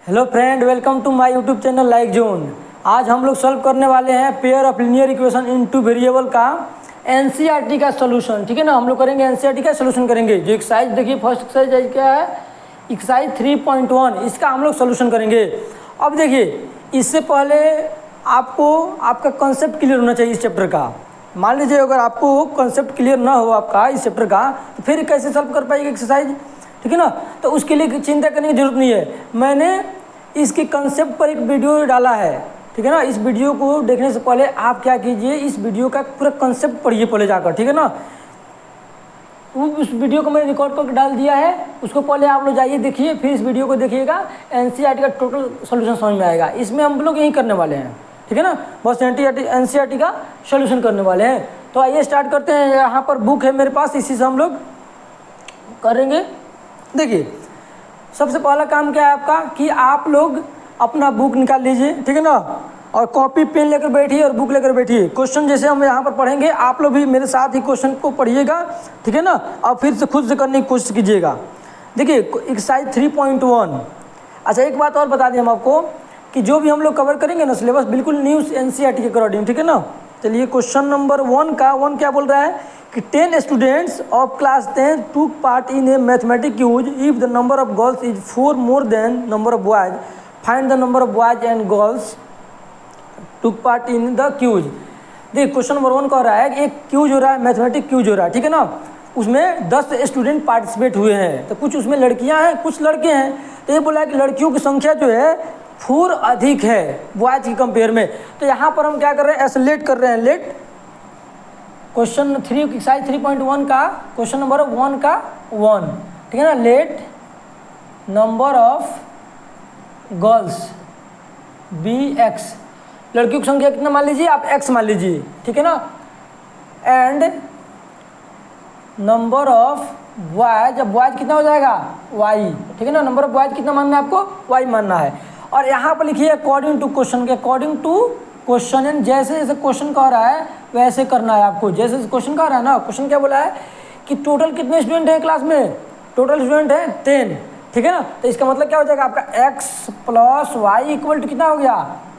Hello friend, welcome to my YouTube channel Like Zone. आज हम लोग सॉल्व करने वाले हैं pair of linear equation in two variable का एनसीईआरटी का सॉल्यूशन। ठीक है ना, हम लोग करेंगे एनसीईआरटी का सॉल्यूशन करेंगे। जो एक्सरसाइज देखिए, फर्स्ट एक्सरसाइज क्या है, एक्सरसाइज 3.1, इसका हम लोग सॉल्यूशन करेंगे। अब देखिए, इससे पहले आपको आपका कॉन्सेप्ट क्लियर होना चाहिए इस चैप्टर का। मान लीजिए अगर आपको कॉन्सेप्ट क्लियर ना हो आपका इस चैप्टर का, तो फिर कैसे सॉल्व कर पाएंगे एक्सरसाइज। ठीक है ना, तो उसके लिए चिंता करने की जरूरत नहीं है। मैंने इसके कंसेप्ट पर एक वीडियो डाला है। ठीक है ना, इस वीडियो को देखने से पहले आप क्या कीजिए, इस वीडियो का पूरा कंसेप्ट पढ़िए पहले जाकर। ठीक है ना, उस वीडियो को मैंने रिकॉर्ड करके डाल दिया है, उसको पहले आप लोग जाइए देखिए, फिर इस वीडियो को देखिएगा। एनसीईआरटी का टोटल सॉल्यूशन समझ में आएगा। इसमें हम लोग यही करने वाले हैं। ठीक है ना, बस एनसीईआरटी का सॉल्यूशन करने वाले हैं। तो आइए स्टार्ट करते हैं। यहाँ पर बुक है मेरे पास, इसी से हम लोग करेंगे। देखिए, सबसे पहला काम क्या है आपका कि आप लोग अपना बुक निकाल लीजिए। ठीक है ना, और कॉपी पेन लेकर बैठिए और बुक लेकर बैठिए। क्वेश्चन जैसे हम यहाँ पर पढ़ेंगे, आप लोग भी मेरे साथ ही क्वेश्चन को पढ़िएगा। ठीक है ना, और फिर से खुद से करने की कोशिश कीजिएगा। देखिए, एक्सरसाइज 3.1। अच्छा, एक बात और बता दें हम आपको कि जो भी हम लोग कवर करेंगे ना सिलेबस, बिल्कुल न्यू एनसीईआरटी के अकॉर्डिंग। ठीक है ना, चलिए क्वेश्चन नंबर 1 क्या बोल रहा है कि 10 students of class 10 took part in a mathematic quiz if the number of girls is 4 more than number of boys, find the number of boys and girls took part in the quiz. देखिए, question number 1 कह रहा है कि एक cues हो रहा है, mathematic cues हो रहा है। ठीक है ना, उसमें 10 स्टूडेंट पार्टिसिपेट हुए हैं। तो कुछ उसमें लड़कियां हैं, कुछ लड़के हैं। तो ये बोला है कि लड़कियों की संख्या जो है 4 अधिक है बॉयज की कंपेयर में। तो यहाँ पर हम क्या कर रहे हैं, ऐसे लेट कर रहे हैं। लेट क्वेश्चन 3 एक्सरसाइज 3.1 का क्वेश्चन नंबर 1 का 1। ठीक है ना, let number of girls be x. लड़कियों की संख्या कितना मान लीजिए आप, x मान लीजिए। ठीक है ना, एंड नंबर ऑफ बॉयज, अब बॉयज कितना हो जाएगा y। ठीक है ना, नंबर ऑफ बॉयज कितना मानना है आपको, y मानना है। और यहाँ पर लिखिए अकॉर्डिंग टू क्वेश्चन के, अकॉर्डिंग टू क्वेश्चन। एंड जैसे जैसे क्वेश्चन कह रहा है वैसे करना है आपको। जैसे क्वेश्चन कह रहा है ना, क्वेश्चन क्या बोला है कि टोटल कितने स्टूडेंट हैं क्लास में, टोटल स्टूडेंट है 10। ठीक है ना, तो इसका मतलब क्या हो जाएगा आपका x plus y equal to कितना हो गया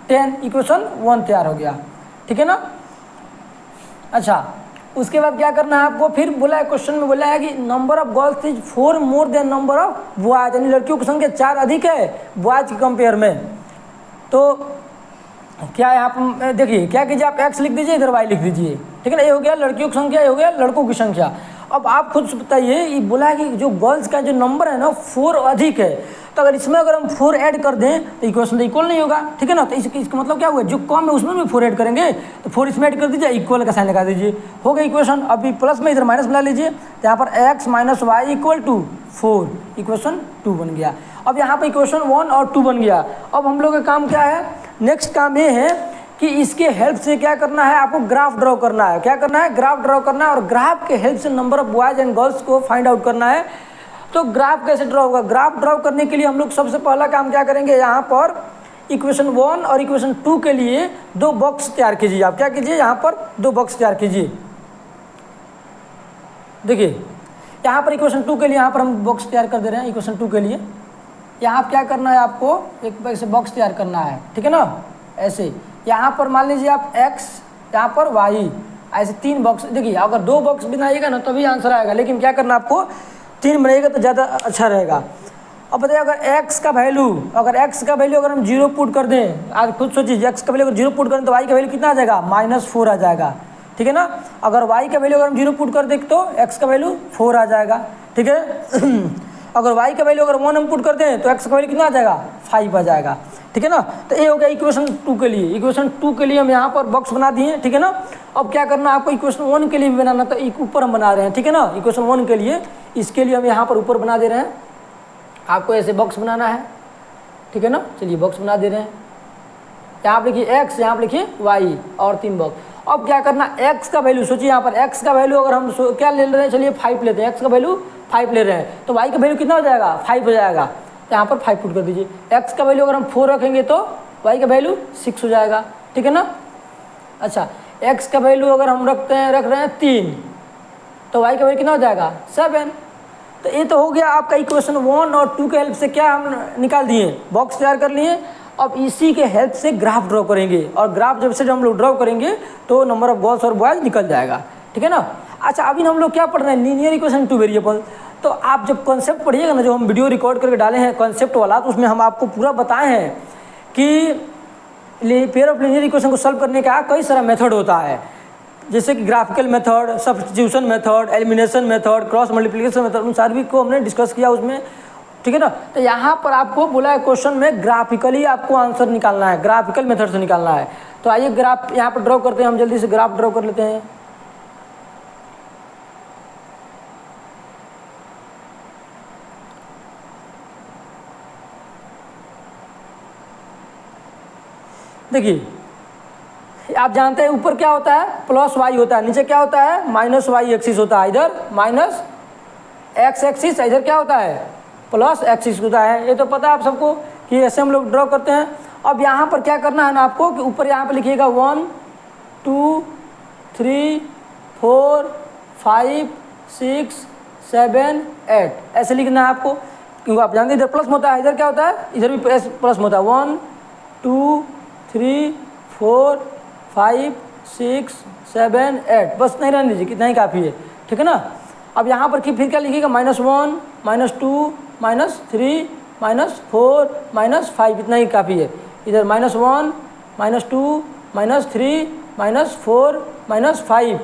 10। इक्वेशन 1 तैयार हो गया। ठीक है ना। अच्छा, उसके बाद क्या करना है आपको, फिर बोला है क्वेश्चन में बोला है कि number of girls is 4 more than number of boys, यानी लड़कियों की संख्या 4 अधिक है बॉयज की कंपेयर में। तो क्या है, आप देखिए क्या कीजिए, आप x लिख दीजिए, इधर y लिख दीजिए। ठीक है ना, ये हो गया लड़कियों की संख्या, ये हो गया लड़कों की संख्या। अब आप खुद से बताइए, ये बोला है कि जो गर्ल्स का जो नंबर है ना 4 अधिक है, तो अगर इसमें अगर हम 4 ऐड कर दें तो इक्वेशन तो इक्वल नहीं होगा। ठीक है ना, तो इसका मतलब क्या हुआ, जो कम है उसमें भी 4 ऐड करेंगे, तो 4 इसमें ऐड कर दीजिए, इक्वल का साइन लगा दीजिए, हो गया इक्वेशन। अभी प्लस में इधर माइनस मिला लीजिए, तो यहाँ पर x minus y equal to 4, equation 2 बन गया। अब यहाँ पर इक्वेशन 1 और 2 बन गया। अब हम लोग का काम क्या है, नेक्स्ट काम ये है कि इसके हेल्प से क्या करना है, आपको ग्राफ ड्रॉ करना है। क्या करना है, ग्राफ ड्रॉ करना है, और ग्राफ के हेल्प से number of boys and girls को फाइंड आउट करना है। तो ग्राफ कैसे ड्रॉ होगा, ग्राफ ड्रॉ करने के लिए हम लोग सबसे पहला काम क्या करेंगे, यहाँ पर इक्वेशन 1 और इक्वेशन 2 के लिए 2 बॉक्स तैयार कीजिए। आप क्या कीजिए, यहाँ पर 2 बॉक्स तैयार कीजिए। देखिए, यहाँ पर इक्वेशन 2 के लिए यहाँ पर हम बॉक्स तैयार कर दे रहे हैं। इक्वेशन 2 के लिए यहाँ क्या करना है, आपको एक ऐसे बॉक्स तैयार करना है। ठीक है ना, ऐसे यहाँ पर मान लीजिए आप x, यहाँ पर y, ऐसे 3 बॉक्स। देखिए, अगर 2 बॉक्स बनाइएगा ना तभी आंसर आएगा, लेकिन क्या करना आपको 3 बनाइएगा तो ज़्यादा अच्छा रहेगा। अब बताइए, अगर x का वैल्यू अगर हम 0 पुट कर दें, आप खुद सोचिए, x का वैल्यू अगर 0 पुट करें तो y का वैल्यू कितना आ जाएगा, -4 आ जाएगा। ठीक है ना, अगर y का वैल्यू अगर हम 0 पुट कर दें तो x का वैल्यू 4 आ जाएगा। ठीक है, अगर y का वैल्यू अगर 1 हम पुट कर दें तो x का वैल्यू कितना आ जाएगा, 5 आ जाएगा। ठीक है ना, तो ये हो गया इक्वेशन 2 के लिए। इक्वेशन 2 के लिए हम यहाँ पर बॉक्स बना दिए। ठीक है ना, अब क्या करना है आपको, इक्वेशन 1 के लिए भी बनाना, तो ऊपर हम बना रहे हैं। ठीक है ना, इक्वेशन 1 के लिए, इसके लिए हम यहाँ पर ऊपर बना दे रहे हैं। आपको ऐसे बॉक्स बनाना है। ठीक है ना, चलिए बॉक्स बना दे रहे हैं। यहाँ पर लिखिए x, यहाँ पर लिखिए y, और 3 बॉक्स। अब क्या करना, x का वैल्यू सोचिए, यहाँ पर x का वैल्यू अगर हम क्या ले रहे हैं, चलिए 5 लेते हैं। x का वैल्यू 5 ले रहे हैं, तो y का वैल्यू कितना हो जाएगा, 5 हो जाएगा। तो यहाँ पर 5 पुट कर दीजिए। x का वैल्यू अगर हम 4 रखेंगे तो y का वैल्यू 6 हो जाएगा। ठीक है ना। अच्छा, x का वैल्यू अगर हम रख रहे हैं 3, तो y का वैल्यू कितना हो जाएगा, 7। तो ये तो हो गया आपका इक्वेशन 1 और 2 के हेल्प से क्या हम निकाल दिए, बॉक्स तैयार कर लिए। अब इसी के हेल्प से ग्राफ ड्रॉ करेंगे, और ग्राफ जब से हम लोग ड्रॉ करेंगे तो नंबर ऑफ गर्ल्स और बॉयज निकल जाएगा, ठीक है ना। अच्छा, अभी हम लोग क्या पढ़ रहे हैं, लीनियर इक्वेशन टू वेरिएबल। तो आप जब कॉन्सेप्ट पढ़िएगा ना, जो हम वीडियो रिकॉर्ड करके डाले हैं कॉन्सेप्ट वाला, तो उसमें हम आपको पूरा बताए हैं कि पेयर ऑफ लीनियर इक्वेशन को सॉल्व करने का कई सारा मेथड होता है, जैसे कि graphical method, substitution method, elimination method, cross multiplication method, उन सभी को हमने डिस्कस किया उसमें, ठीक है ना। तो यहाँ पर आपको बोला है क्वेश्चन में ग्राफिकली आपको आंसर निकालना है, ग्राफिकल मेथड से निकालना है। तो आइए ग्राफ यहाँ पर ड्रॉ करते हैं, हम जल्दी से ग्राफ ड्रॉ कर लेते हैं। देखिए, आप जानते हैं ऊपर क्या होता है, प्लस वाई होता है, नीचे क्या होता है, माइनस वाई एक्सिस होता है, इधर माइनस एक्स एक्सिस, इधर क्या होता है, प्लस एक्सिस होता है। ये तो पता है आप सबको कि ऐसे हम लोग ड्रॉ करते हैं। अब यहाँ पर क्या करना है ना आपको, कि ऊपर यहाँ पर लिखिएगा 1 2 3 4 5 6 7 8, ऐसे लिखना है आपको, क्योंकि आप जानते हैं इधर प्लस होता है, इधर क्या होता है, इधर भी प्लस होता है। 1 2 3 4 5 6 7 8, बस नहीं रहने दीजिए, कितना ही काफ़ी है, ठीक है ना। अब यहाँ पर फिर क्या लिखिएगा, -1 -2 -3 -4 -5, इतना ही काफ़ी है। इधर -1 -2 -3 -4 -5।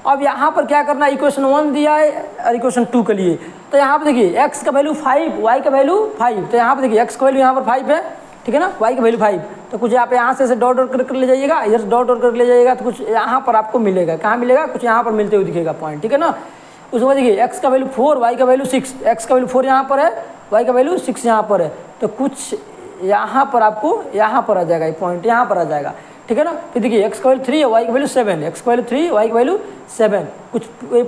अब यहाँ पर क्या करना है, इक्वेशन 1 दिया है और इक्वेशन 2 के लिए, तो यहाँ पर देखिए x का वैल्यू 5, y का वैल्यू 5, तो यहाँ पर देखिए x का वैल्यू यहाँ पर 5 है, ठीक है ना, y का वैल्यू 5। तो कुछ आप यहाँ से डॉट डॉट कर ले जाइएगा, इधर से डॉट डॉट कर ले जाइएगा, तो कुछ यहाँ पर आपको मिलेगा, कहाँ मिलेगा, कुछ यहाँ पर मिलते हुए दिखेगा पॉइंट, ठीक है ना। उसके बाद देखिए x का वैल्यू 4, y का वैल्यू 6, x का वैल्यू 4 यहाँ पर है, y का वैल्यू 6 यहाँ पर है, तो कुछ यहाँ पर आपको यहाँ पर आ जाएगा, ये पॉइंट यहाँ पर आ जाएगा, ठीक है ना। फिर देखिए x का वैल्यू 3 है, y का वैल्यू 7, x का वैल्यू 3, y का वैल्यू 7, कुछ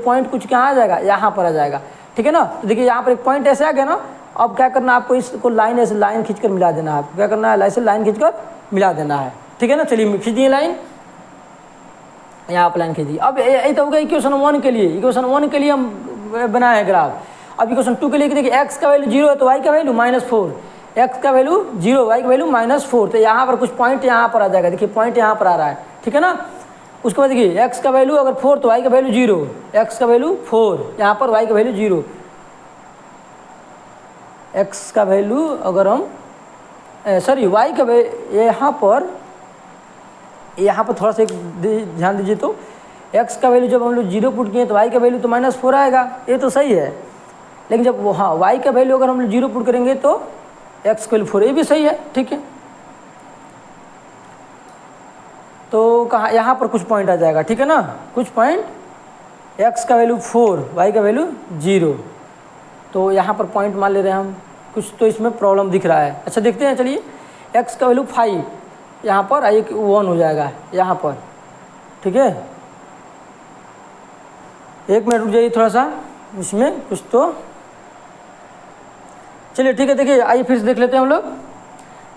पॉइंट कुछ कहाँ आ जाएगा, यहाँ पर आ जाएगा, ठीक है ना। तो देखिए यहाँ पर एक पॉइंट ऐसे आ गया ना। अब क्या करना है आपको, इसको लाइन ऐसे लाइन खींचकर मिला देना है, आपको क्या करना है, ऐसे लाइन खींचकर मिला देना है, ठीक है ना। चलिए खींच दिए लाइन, यहाँ पर लाइन खींच दी। अब ये तो हो गया इक्वेशन 1 के लिए, इक्वेशन 1 के लिए हम बनाए हैं ग्राफ। अब इक्वेशन 2 के लिए देखिए x का वैल्यू 0 है तो y का वैल्यू -4, x का वैल्यू 0, y का वैल्यू -4, तो यहाँ पर कुछ पॉइंट यहाँ पर आ जाएगा, देखिए पॉइंट यहाँ पर आ रहा है, ठीक है ना। उसके बाद देखिए x का वैल्यू अगर 4 तो y का वैल्यू 0, x का वैल्यू 4, यहाँ पर y का वैल्यू 0, x का वैल्यू अगर हम सॉरी y का यहाँ पर थोड़ा सा ध्यान दीजिए, तो x का वैल्यू जब हम लोग 0 पुट किए तो y का वैल्यू तो -4 आएगा, ये तो सही है। लेकिन जब वो हाँ y का वैल्यू अगर हम लोग 0 पुट करेंगे तो x का वैल्यू 4, ये भी सही है, ठीक है। तो कहाँ यहाँ पर कुछ पॉइंट आ जाएगा, ठीक है ना, कुछ पॉइंट, x का वैल्यू 4, y का वैल्यू 0, तो यहाँ पर पॉइंट मान ले रहे हैं हम, कुछ तो इसमें प्रॉब्लम दिख रहा है। अच्छा देखते हैं, चलिए x का वैल्यू 5, यहाँ पर 1 हो जाएगा यहाँ पर, ठीक है। एक मिनट रुक जाइए थोड़ा सा, इसमें कुछ तो चलिए ठीक है। देखिए आइए फिर से देख लेते हैं हम लोग।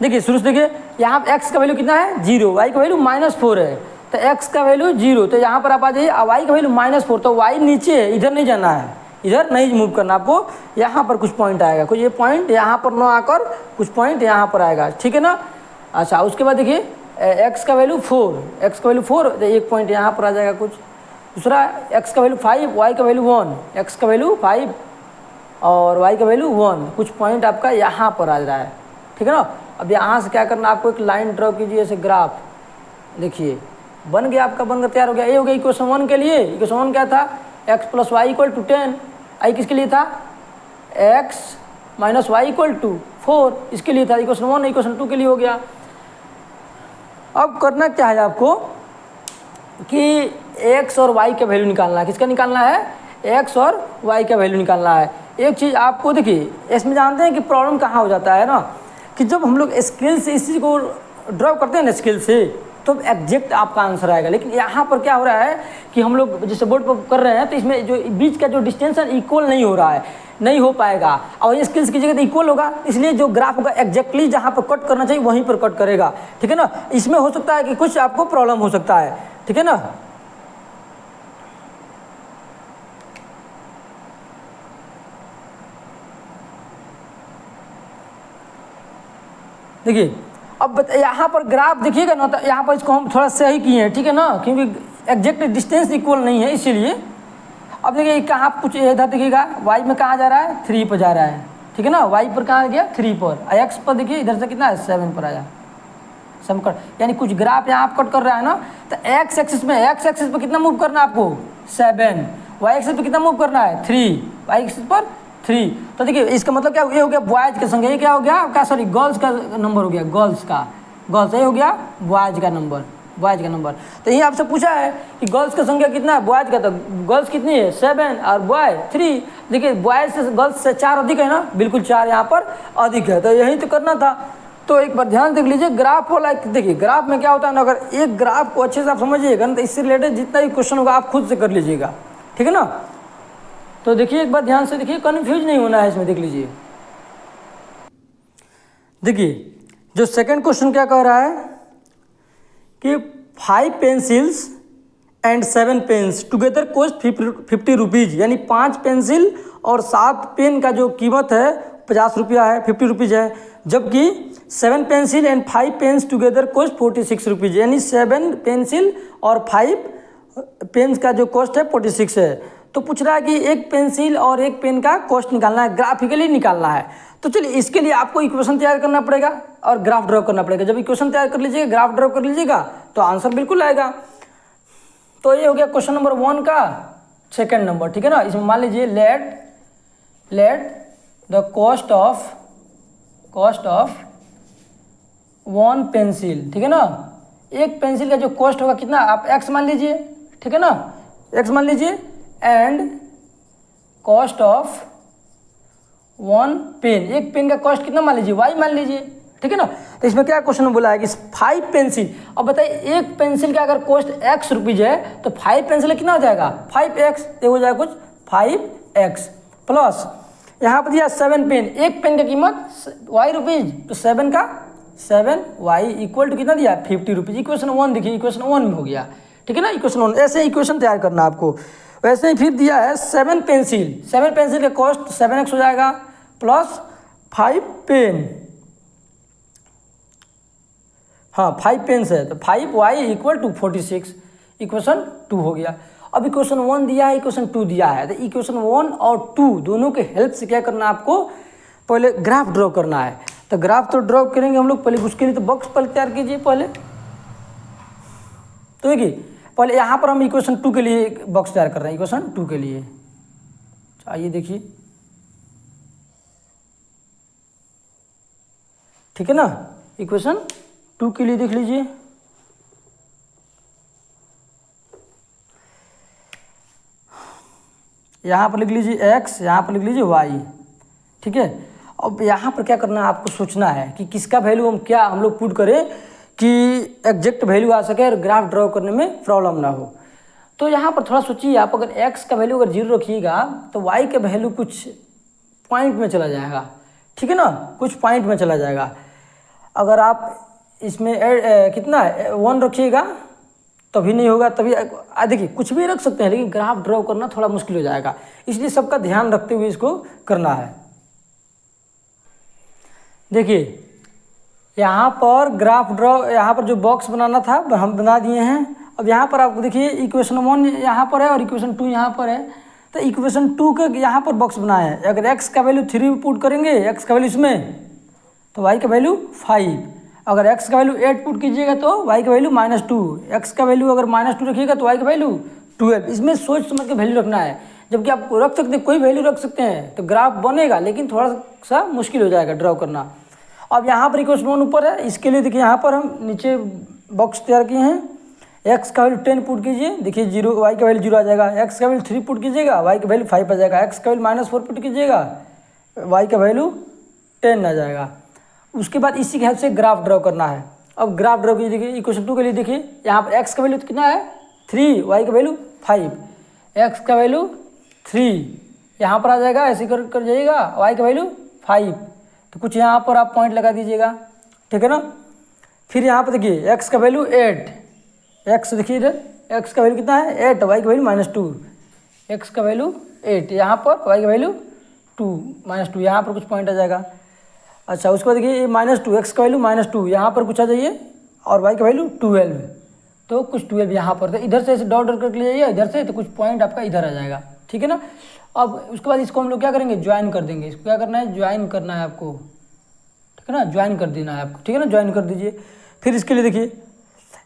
देखिए शुरू से देखिए, यहाँ पर x का वैल्यू कितना है 0, y का वैल्यू -4 है, तो x का वैल्यू 0, तो यहाँ पर आप आ जाइए, y का वैल्यू -4, तो y नीचे है, इधर नहीं जाना है, इधर नहीं मूव करना आपको, यहाँ पर कुछ पॉइंट आएगा, कुछ ये पॉइंट यहाँ पर न आकर कुछ पॉइंट यहाँ पर आएगा, ठीक है ना। अच्छा उसके बाद देखिए x का वैल्यू 4, x का वैल्यू 4, तो एक पॉइंट यहाँ पर आ जाएगा कुछ। दूसरा x का वैल्यू 5, y का वैल्यू 1, x का वैल्यू 5 और y का वैल्यू 1, कुछ पॉइंट आपका यहाँ पर आ रहा है, ठीक है ना। अब यहाँ से क्या करना, आपको एक लाइन ड्रॉ कीजिए, ऐसे ग्राफ, देखिए बन गया आपका, बनकर तैयार हो गया। ये हो गया इक्वेशन 1 के लिए। इक्वेशन 1 क्या था, x + y = 10, आई किसके लिए था, x - y = 4, इसके लिए था इक्वेशन 1। इक्वेशन 2 के लिए हो गया। अब करना क्या है आपको कि x और y का वैल्यू निकालना है। किसका निकालना है, x और y का वैल्यू निकालना है। एक चीज़ आपको देखिए, इसमें जानते हैं कि प्रॉब्लम कहाँ हो जाता है ना, कि जब हम लोग स्केल से इस चीज़ को ड्रॉ करते हैं ना, स्केल से, तो एग्जैक्ट आपका आंसर आएगा। लेकिन यहाँ पर क्या हो रहा है कि हम लोग जैसे बोर्ड पर कर रहे हैं, तो इसमें जो बीच का जो डिस्टेंस है इक्वल नहीं हो रहा है, नहीं हो पाएगा। और ये स्केल्स की जगह तो इक्वल होगा, इसलिए जो ग्राफ होगा एग्जैक्टली जहाँ पर कट करना चाहिए वहीं पर कट करेगा, ठीक है ना। इसमें हो सकता है कि कुछ आपको प्रॉब्लम हो सकता है, ठीक है ना। देखिए अब यहाँ पर ग्राफ देखिएगा ना, तो यहाँ पर इसको हम थोड़ा सही किए हैं, ठीक है ना, क्योंकि एग्जैक्ट डिस्टेंस इक्वल नहीं है इसीलिए। अब देखिए कहाँ कुछ इधर देखिएगा वाई में कहाँ जा रहा है, 3 पर जा रहा है, ठीक है ना, वाई पर कहाँ गया 3 पर, एक्स पर देखिए इधर से कितना है 7 पर आया, सम कट, यानी कुछ ग्राफ यहाँ आप कट कर रहा है ना, तो एक्स एक्सिस में, एक्स एक्सिस पर कितना मूव करना है आपको 7, वाई एक्सिस पर कितना मूव करना है 3, वाई एक्सिस पर 3। तो देखिए इसका मतलब क्या, ये हो गया बॉयज का संख्या, ये क्या हो गया आपका, सॉरी गर्ल्स का नंबर हो गया, गर्ल्स का, गर्ल्स ये हो गया बॉयज का नंबर, बॉयज का नंबर। तो यही आपसे पूछा है कि गर्ल्स का संख्या कितना है बॉयज का, तो गर्ल्स कितनी है 7 और बॉय 3। देखिए बॉयज से गर्ल्स से 4 अधिक है ना, बिल्कुल 4 यहाँ पर अधिक है, तो यही तो करना था। तो एक बार ध्यान देख लीजिए ग्राफ वाला, देखिए ग्राफ में क्या होता है ना, अगर एक ग्राफ को अच्छे से आप समझिएगा ना, तो इससे रिलेटेड जितना भी क्वेश्चन होगा आप खुद से कर लीजिएगा, ठीक है ना। तो देखिए एक बार ध्यान से देखिए, कन्फ्यूज नहीं होना है इसमें, देख लीजिए। देखिए जो सेकंड क्वेश्चन क्या कह रहा है कि 5 pencils and 7 pens together cost 50 rupees, यानी 5 पेंसिल और 7 पेन का जो कीमत है 50 रुपया है, 50 रुपीज़ है, जबकि 7 pencil and 5 pens together cost 46 rupees, यानी 7 पेंसिल और 5 पेन्स का जो कॉस्ट है 46 है। तो पूछ रहा है कि एक पेंसिल और एक पेन का कॉस्ट निकालना है, ग्राफिकली निकालना है। तो चलिए इसके लिए आपको इक्वेशन तैयार करना पड़ेगा और ग्राफ ड्रॉ करना पड़ेगा। जब इक्वेशन तैयार कर लीजिएगा, ग्राफ ड्रॉ कर लीजिएगा, तो आंसर बिल्कुल आएगा। तो ये हो गया क्वेश्चन नंबर 1 का सेकंड नंबर, ठीक है ना। इसमें मान लीजिए let the cost of 1 pencil, ठीक है ना, एक पेंसिल का जो कॉस्ट होगा कितना, आप x मान लीजिए, ठीक है ना, x मान लीजिए, एंड कॉस्ट ऑफ 1 पेन, एक पेन का कॉस्ट कितना मान लीजिए y मान लीजिए, ठीक है ना। तो इसमें क्या क्वेश्चन में बोला है कि 5 पेंसिल, अब बताइए एक पेंसिल का अगर कॉस्ट x रुपीज़ है तो 5 पेंसिल कितना हो जाएगा 5x, तो हो जाएगा कुछ 5x प्लस यहाँ पर दिया 7 पेन, एक पेन की कीमत y रुपीज़, तो 7 का 7y इक्वल टू कितना दिया 50 रुपीज़। इक्वेशन 1 देखिए, इक्वेशन 1 में हो गया, ठीक है ना, इक्वेशन 1। ऐसे इक्वेशन तैयार करना आपको। वैसे ही फिर दिया है 7 पेंसिल का कॉस्ट 7x हो जाएगा प्लस 5 पेन, हाँ 5 पेन्स है तो 5y इक्वल टू 46, इक्वेशन 2 हो गया। अब इक्वेशन 1 दिया है, इक्वेशन 2 दिया है, तो इक्वेशन 1 और 2 दोनों के हेल्प से क्या करना है आपको, पहले ग्राफ ड्रॉ करना है। तो ग्राफ तो ड्रॉ करेंगे हम लोग, पहले उसके लिए तो बॉक्स पहले तैयार कीजिए पहले। तो देखिए पहले यहाँ पर हम इक्वेशन 2 के लिए एक बॉक्स तैयार कर रहे हैं, इक्वेशन 2 के लिए। आइए देखिए, ठीक है ना, इक्वेशन 2 के लिए देख लीजिए। यहाँ पर लिख लीजिए x, यहाँ पर लिख लीजिए y, ठीक है। अब यहाँ पर क्या करना है आपको, सोचना है कि किसका वैल्यू हम लोग पुट करें कि एग्जैक्ट वैल्यू आ सके और ग्राफ ड्रॉ करने में प्रॉब्लम ना हो। तो यहाँ पर थोड़ा सोचिए आप, अगर x का वैल्यू अगर 0 रखिएगा तो y का वैल्यू कुछ पॉइंट में चला जाएगा, ठीक है ना, कुछ पॉइंट में चला जाएगा। अगर आप इसमें कितना 1 रखिएगा तभी नहीं होगा, तभी देखिए कुछ भी रख सकते हैं, लेकिन ग्राफ ड्रॉ करना थोड़ा मुश्किल हो जाएगा, इसलिए सबका ध्यान रखते हुए इसको करना है। देखिए यहाँ पर ग्राफ ड्रॉ, यहाँ पर जो बॉक्स बनाना था हम बना दिए हैं। अब यहाँ पर आपको देखिए इक्वेशन 1 यहाँ पर है और इक्वेशन 2 यहाँ पर है, तो इक्वेशन 2 के यहाँ पर बॉक्स बनाए हैं। अगर x का वैल्यू 3 पुट करेंगे, x का वैल्यू इसमें, तो y का वैल्यू 5, अगर x का वैल्यू 8 पुट कीजिएगा तो y का वैल्यू -2, x का वैल्यू अगर -2 रखिएगा तो y का वैल्यू 12। इसमें सोच समझ के वैल्यू रखना है, जबकि आप रख सकते हैं, कोई वैल्यू रख सकते हैं तो ग्राफ बनेगा, लेकिन थोड़ा सा मुश्किल हो जाएगा ड्रॉ करना। अब यहाँ पर इक्वेशन 1 ऊपर है, इसके लिए देखिए यहाँ पर हम नीचे बॉक्स तैयार किए हैं। x का वैल्यू 10 पुट कीजिए, देखिए 0, y का वैल्यू 0 आ जाएगा। x का वैल्यू 3 पुट कीजिएगा, y का वैल्यू 5 आ जाएगा। x का वैल्यू -4 पुट कीजिएगा, y का वैल्यू 10 आ जाएगा। उसके बाद इसी के हेल्प से ग्राफ ड्रॉ करना है। अब ग्राफ ड्रॉ कीजिए, देखिए इक्वेशन 2 के लिए देखिए यहाँ पर x का वैल्यू कितना है 3, y का वैल्यू 5, x का वैल्यू 3 यहाँ पर आ जाएगा, ऐसे कर जाइएगा, y का वैल्यू 5, तो कुछ यहाँ पर आप पॉइंट लगा दीजिएगा, ठीक है ना। फिर यहाँ पर देखिए x का वैल्यू 8, x देखिए इधर x का वैल्यू कितना है 8, y का वैल्यू -2, x का वैल्यू 8 यहाँ पर, y का वैल्यू 2 -2, यहाँ पर कुछ पॉइंट आ जाएगा। अच्छा उसके बाद देखिए -2 x का वैल्यू -2 यहाँ पर कुछ आ जाइए और y का वैल्यू 12, तो कुछ 12 यहाँ पर, तो इधर से ऐसे डॉट डॉट करके ले जाइए इधर से, तो कुछ पॉइंट आपका इधर आ जाएगा, ठीक है ना। अब उसके बाद इसको हम लोग क्या करेंगे, ज्वाइन कर देंगे। इसको क्या करना है, ज्वाइन करना है आपको, ठीक है ना, ज्वाइन कर देना है आपको, ठीक है ना, ज्वाइन कर दीजिए। फिर इसके लिए देखिए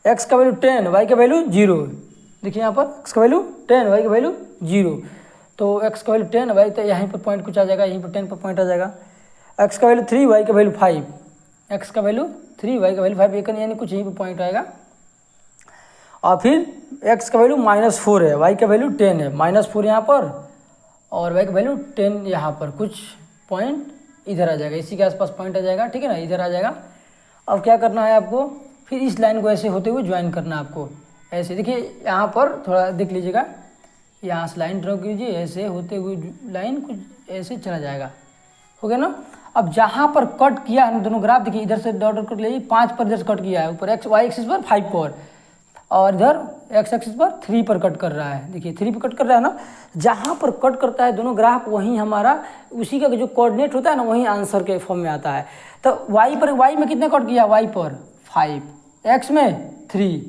x का वैल्यू 10, y का वैल्यू 0, देखिए यहाँ पर x का वैल्यू 10, y का वैल्यू 0, तो x का वैल्यू 10, y तो यहीं पर पॉइंट कुछ आ जाएगा, यहीं पर 10 पर पॉइंट आ जाएगा। x का वैल्यू 3, y का वैल्यू 5, x का वैल्यू 3, y का वैल्यू 5, एक यानी कुछ यहीं पर पॉइंट आएगा। और फिर x का वैल्यू -4 है, y का वैल्यू 10 है, -4 यहाँ पर और y का वैल्यू 10 यहाँ पर, कुछ पॉइंट इधर आ जाएगा, इसी के आसपास पॉइंट आ जाएगा, ठीक है ना, इधर आ जाएगा। अब क्या करना है आपको, फिर इस लाइन को ऐसे होते हुए ज्वाइन करना है आपको, ऐसे देखिए यहाँ पर थोड़ा देख लीजिएगा, यहाँ से लाइन ड्रॉ कीजिए, ऐसे होते हुए लाइन कुछ ऐसे चला जाएगा, हो गया ना। अब जहाँ पर कट किया है दोनों ग्राफ देखिए, इधर से डॉट डॉट कर लीजिए, 5 पर इधर से कट किया है, ऊपर x y एक्सिस पर 5 पर, और इधर x एक्सिस पर 3 पर कट कर रहा है, देखिए 3 पर कट कर रहा है ना। जहाँ पर कट करता है दोनों ग्राफ वहीं हमारा उसी का जो कोऑर्डिनेट होता है ना, वहीं आंसर के फॉर्म में आता है। तो y में कितने कट किया, y पर 5, x में 3,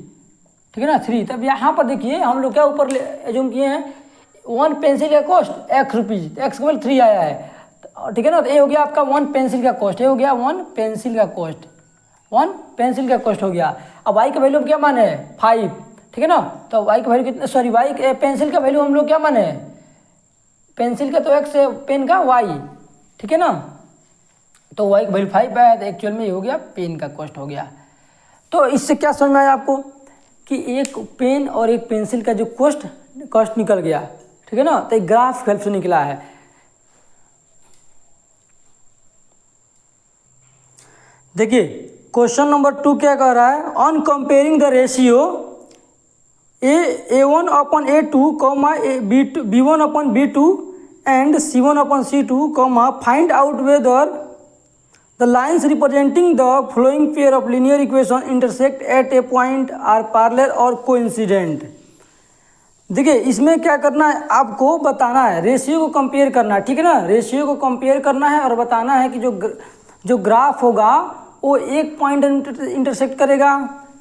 ठीक है ना 3। तब यहाँ पर देखिए हम लोग क्या ऊपर एज्यूम किए हैं, 1 पेंसिल का कॉस्ट ₹1, x का वैल्यू 3 आया है, ठीक है ना। तो ये हो गया आपका 1 पेंसिल का कॉस्ट, ये हो गया 1 पेंसिल का कॉस्ट, 1 पेंसिल का कॉस्ट हो गया। अब y का वैल्यू क्या माने, 5, ठीक है ना। तो y का वैल्यू कितना, सॉरी y पेंसिल का वैल्यू हम लोग क्या माने, पेंसिल का तो x है, पेन का y, ठीक है ना। तो y का वैल्यू 5 आया, तो एक्चुअल में ये हो गया पेन का कॉस्ट हो गया। तो इससे क्या समझ में आया आपको कि एक पेन और एक पेंसिल का जो कॉस्ट निकल गया, ठीक है ना। तो एक ग्राफ हेल्प से निकला है। देखिए क्वेश्चन नंबर 2 क्या कह रहा है, on comparing the ratio A1/A2, B1/B2 and C1/C2, find out whether the lines representing the following pair of linear equation intersect at a point or parallel और कोइंसिडेंट। देखिए इसमें क्या करना है, आपको बताना है, रेशियो को कंपेयर करना है, ठीक है ना, रेशियो को कंपेयर करना है और बताना है कि जो ग्राफ होगा वो एक पॉइंट इंटरसेक्ट करेगा